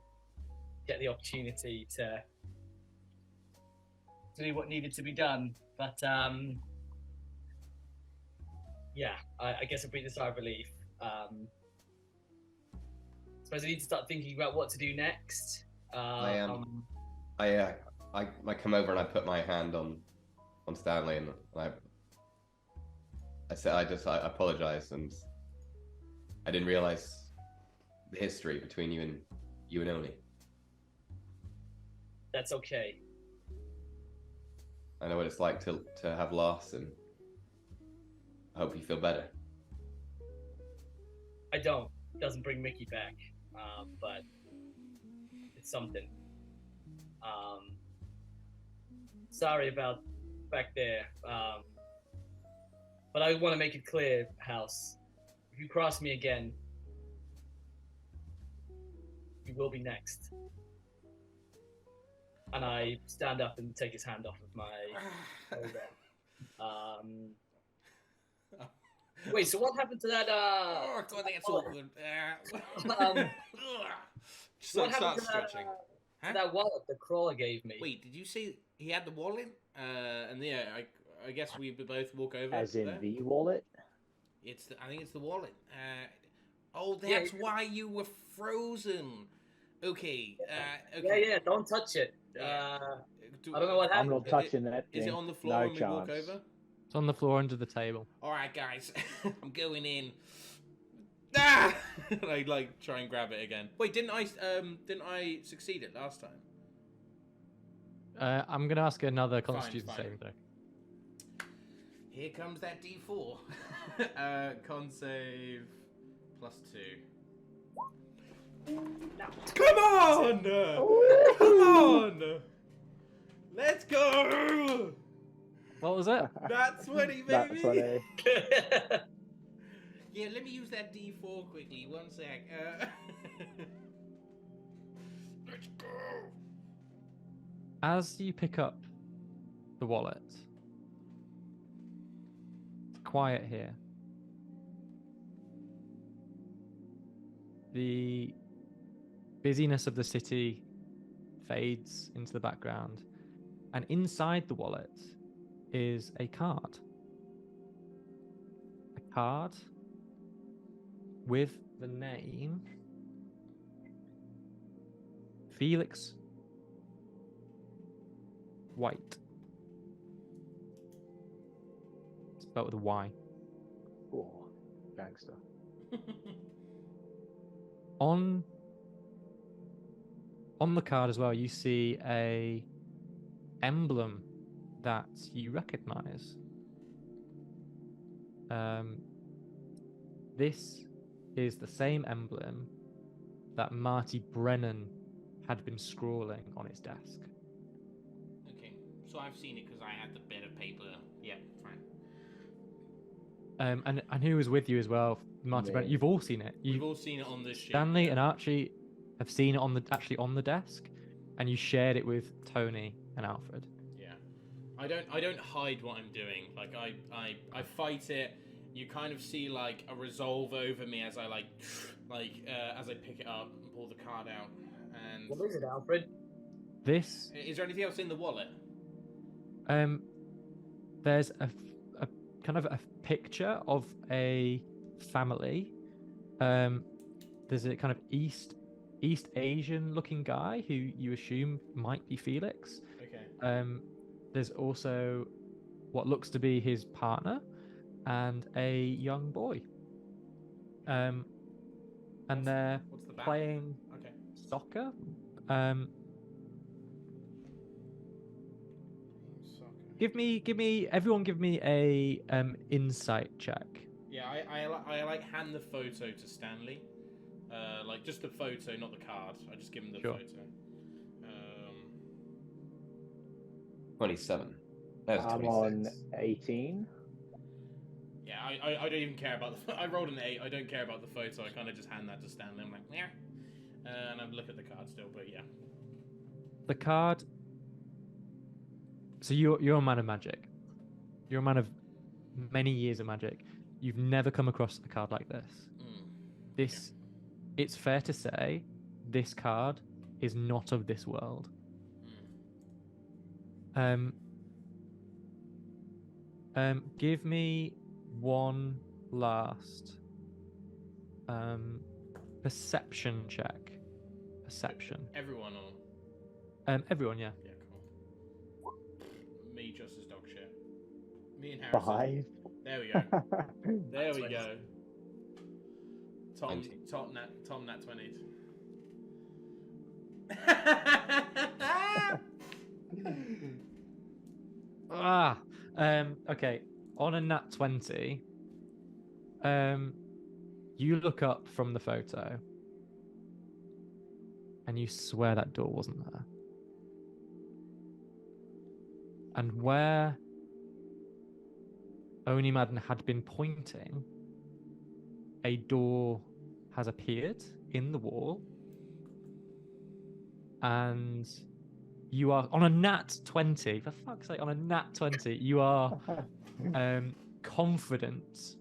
get the opportunity to do what needed to be done. But yeah, I guess I breathed a sigh of relief. I suppose I need to start thinking about what to do next. I come over and I put my hand on Stanley, and I said I apologize, and I didn't realize the history between you and Oni. That's okay. I know what it's like to have loss, and I hope you feel better. I don't. It doesn't bring Mickey back, but it's something. Sorry about back there, but I want to make it clear, House. If you cross me again, you will be next. And I stand up and take his hand off of my shoulder. Wait, so what happened to that? Oh god, that's awkward. Just What like start happened to stretching. Huh? that wallet the crawler gave me? Wait, did you say he had the wallet? And yeah, I guess we both walk over. As in there. the wallet? I think it's the wallet. Oh, that's why you were frozen. Okay. Okay. Yeah, don't touch it. Yeah. I don't know what I'm happened. not touching that Is thing. it on the floor No when we walk chance. over? It's on the floor under the table. All right, guys, I'm going in. Ah! I like try and grab it again. Wait, didn't I succeed it last time? I'm gonna ask another Fine, Constitution fine. saving throw. Here comes that D4. Con save +2. Come on! Come on! Let's go! What was it? That's 20, baby! That's what it is. Yeah, let me use that D4 quickly. One sec. Let's go! As you pick up the wallet, it's quiet here. The busyness of the city fades into the background, and inside the wallet is a card. A card with the name Felix White. Spelled with a Y. Oh, gangster. On the card as well, you see a emblem that you recognize. This is the same emblem that Marty Brennan had been scrawling on his desk. Okay, so I've seen it because I had the bit of paper. Yeah, fine. And who was with you as well, Marty Brennan? Me. You've all seen it. We've all seen it on this ship. Stanley yeah. and Archie have seen it on the desk, and you shared it with Tony and Alfred. Yeah, I don't hide what I'm doing. Like I fight it. You kind of see like a resolve over me as I as I pick it up and pull the card out. And What is it, Alfred? This is there anything else in the wallet? there's a kind of a picture of a family. There's a kind of East Asian looking guy who you assume might be Felix. Okay. There's also what looks to be his partner and a young boy. And they're What's the back? playing Okay. soccer. Everyone give me a insight check. Yeah, I like hand the photo to Stanley. Like just the photo, not the card. I just give him the Sure. photo. 27. That was I'm 26. on 18. Yeah, I don't even care about the. I rolled an 8. I don't care about the photo. I kind of just hand that to Stanley. I'm like, yeah, and I look at the card still, but yeah. The card. So you're a man of magic. You're a man of many years of magic. You've never come across a card like this. This, it's fair to say, this card is not of this world. Give me one last perception check. Perception. Everyone or Everyone, yeah. yeah, cool. Me just as dog shit. Me and Harrison. 5. There we go. There we 20. go. Tom 20. Tom nat 20s. Okay. On a nat 20, you look up from the photo and you swear that door wasn't there. And where Oni Madden had been pointing, a door has appeared in the wall. And you are on a nat 20. For fuck's sake, on a nat 20, you are confident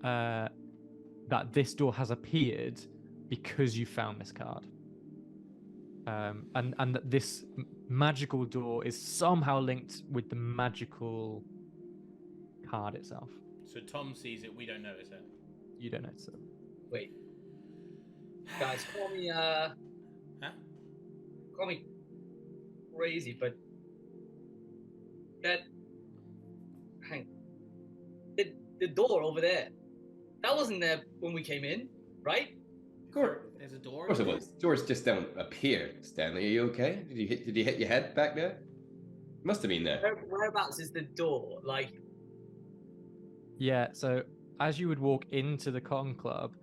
that this door has appeared because you found this card. And that this magical door is somehow linked with the magical card itself. So Tom sees it, we don't notice it. You don't notice it. Wait. Guys, call me call me crazy, but that the door over there, that wasn't there when we came in, right? Of course. There's a door. Of course it was. Doors just don't appear. Stanley, are you okay? Did you hit your head back there? Must have been there. Whereabouts is the door? Like, Yeah, so as you would walk into the con club,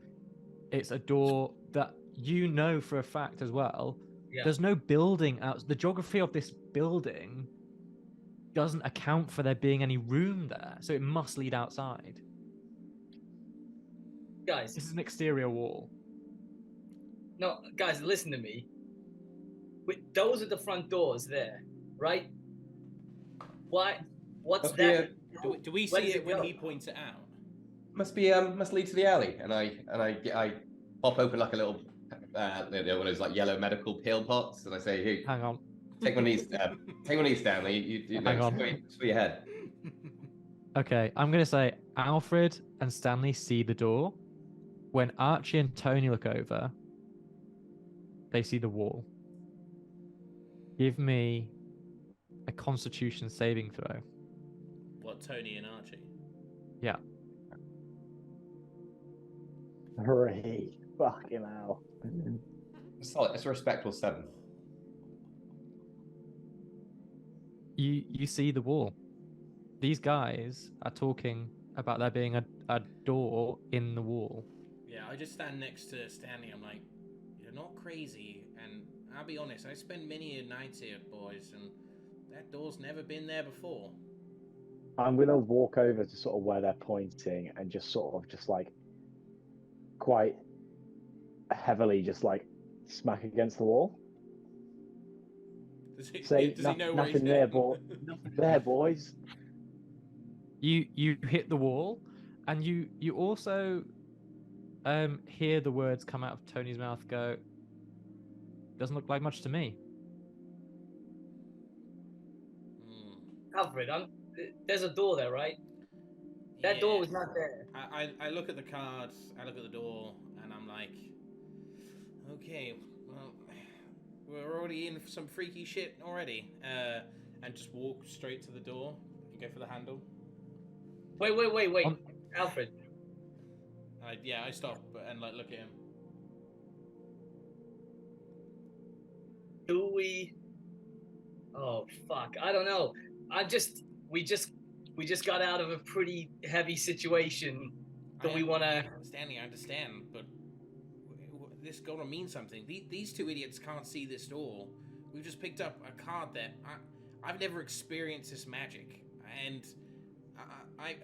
it's a door that you know for a fact as well. yeah. There's no building out. The geography of this building doesn't account for there being any room there, so it must lead outside. Guys, This is an exterior wall. no, guys, listen to me. Those are the front doors there, right? Why? What's Oh, that? Do we Where see does it when go? he points it out? Must lead to the alley, and I pop open like a little one of those like yellow medical pill pots, and I say, "Hey, Hang on. take one of these, Stanley. You Hang on. it's for your head." Okay, I'm going to say Alfred and Stanley see the door. when Archie and Tony look over, they see the wall. Give me a Constitution saving throw. What, Tony and Archie? Yeah. 3. Fucking hell. Solid. It's a respectable 7. You see the wall. These guys are talking about there being a door in the wall. Yeah, I just stand next to Stanley. I'm like, you're not crazy. And I'll be honest, I spend many a night here, boys, and that door's never been there before. I'm gonna walk over to sort of where they're pointing and just sort of just like quite heavily just like smack against the wall. Does he, Say does he know where he's nothing there, hitting? boy. Nothing there, boys. You hit the wall, and you also hear the words come out of Tony's mouth. Go. Doesn't look like much to me. Alfred, there's a door there, right? That door was not there. I look at the cards, I look at the door, and I'm like, okay, well, we're already in some freaky shit already. And just walk straight to the door and go for the handle. Wait. Alfred. I stop and like look at him. Do we? Oh fuck! I don't know. We just got out of a pretty heavy situation. Do we want to? Stanley, I understand, but this gotta mean something. These two idiots can't see this door. We've just picked up a card that I've never experienced this magic, and I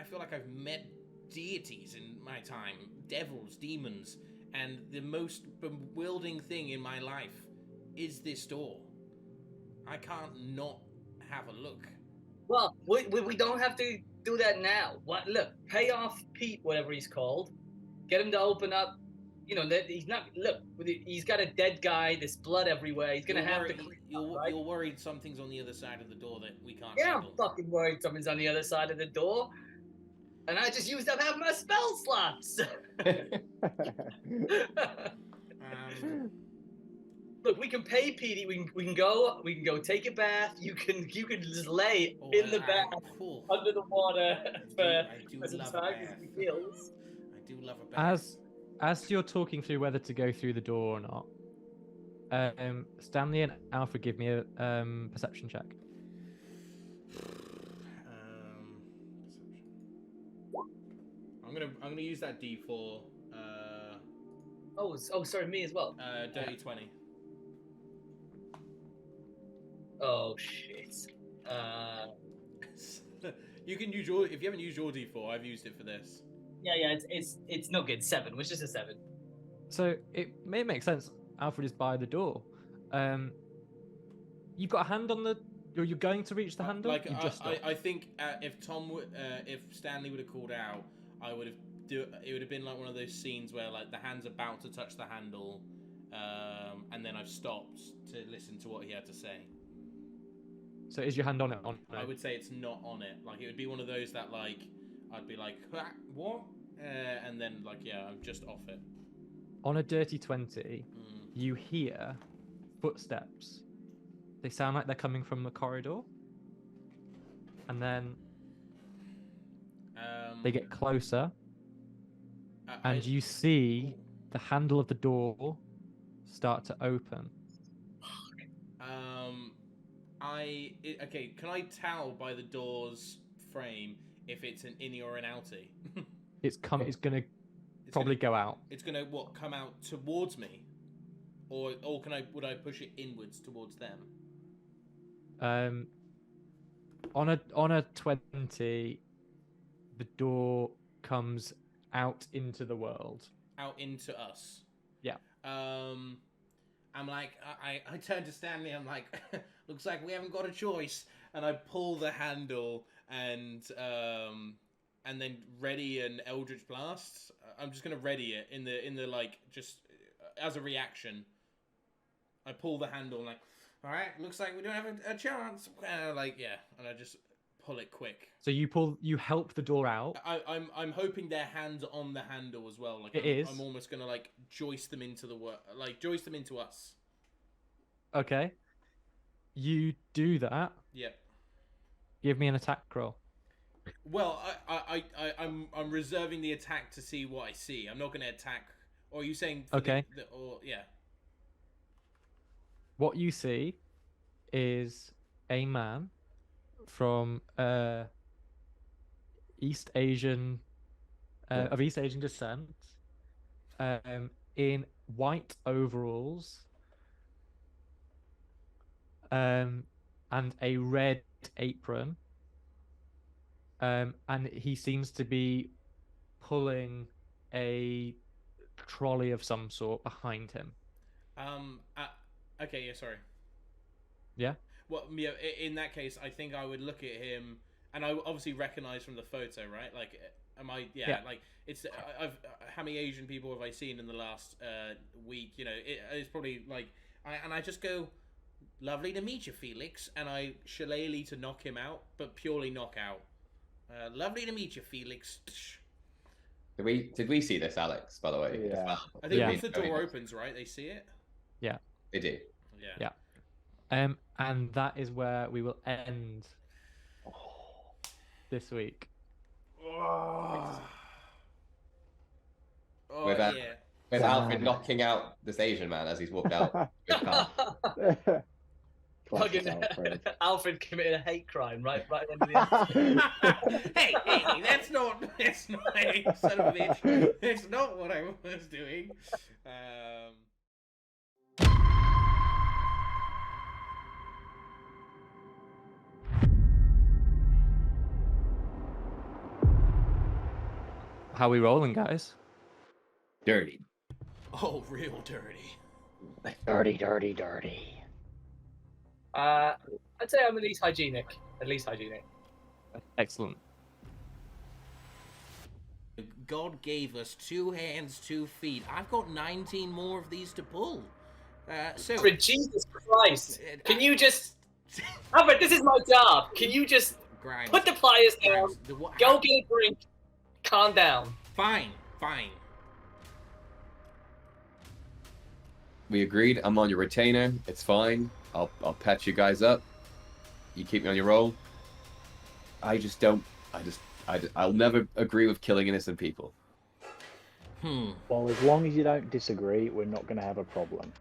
feel like I've met deities in my time, devils, demons, and the most bewildering thing in my life is this door. I can't not have a look. Well, we don't have to do that now. What? Look, pay off Pete, whatever he's called. Get him to open up. You know that he's not. Look, he's got a dead guy. There's blood everywhere. He's gonna have to. You're worried something's on the other side of the door that we can't. Yeah, handle. I'm fucking worried something's on the other side of the door. And I just used up half my spell slots. Look, we can pay Petey. We can go take a bath. You can just lay in the bath under the water for some time as he heals. I do love a bath. As you're talking through whether to go through the door or not, Stanley and Alfred, give me a perception check. I'm gonna use that D4. Oh, sorry, me as well. Dirty 20. Oh shit. You can use your, if you haven't used your D4, I've used it for this. Yeah, it's no good. 7, which is a 7. So it may make sense. Alfred is by the door. You've got a hand on the. You're going to reach the handle. Like you just I think if if Stanley would have called out, I would have it would have been like one of those scenes where like the hand's about to touch the handle, and then I've stopped to listen to what he had to say. So is your hand on it? I would say it's not on it. Like it would be one of those that like I'd be like, what? And then like I'm just off it. On a dirty 20, you hear footsteps. They sound like they're coming from the corridor, and then they get closer, and you see the handle of the door start to open. Okay, can I tell by the door's frame if it's an innie or an outie? It's gonna probably go out. It's gonna come out towards me, or would I push it inwards towards them? On a 20, the door comes out into the world. Out into us. Yeah. I'm like, I turn to Stanley. I'm like, looks like we haven't got a choice, and I pull the handle and then ready an Eldritch Blast. I'm just gonna ready it in the like just as a reaction. I pull the handle and like, all right, looks like we don't have a chance. And I just pull it quick. So you help the door out. I'm hoping their hands on the handle as well. Like I'm almost gonna like joist them into joist them into us. Okay. You do that. Yep. Give me an attack roll. Well, I'm reserving the attack to see what I see. I'm not gonna attack. Or are you saying? Okay. Yeah. What you see is a man from East Asian of East Asian descent, in white overalls, and a red apron, and he seems to be pulling a trolley of some sort behind him. Okay. Yeah. Sorry. Yeah. Well, yeah. In that case, I think I would look at him, and I obviously recognize from the photo, right? Like, am I? Yeah. Like, it's. How many Asian people have I seen in the last week? You know, it's probably like. I just go, lovely to meet you, Felix, and I shillelagh to knock him out, but purely knock out. Lovely to meet you, Felix. Did we see this, Alex? By the way, Yeah. I think once the door opens, right, they see it. Yeah. They do. Yeah. And that is where we will end this week. With Alfred knocking out this Asian man as he's walked out. Classic Alfred. Alfred committed a hate crime right under the hey, that's not hey, son of a bitch. That's not what I was doing. How we rolling, guys? Dirty. Oh, real dirty. Dirty. I'd say I'm at least hygienic. Excellent. God gave us 2 hands, 2 feet. I've got 19 more of these to pull. So, For Jesus Christ, can you just... Alfred, this is my job. Can you just put the pliers down, go get a drink, calm down. Fine. We agreed. I'm on your retainer. It's fine. I'll patch you guys up. You keep me on your roll. I'll never agree with killing innocent people. Well, as long as you don't disagree, we're not going to have a problem.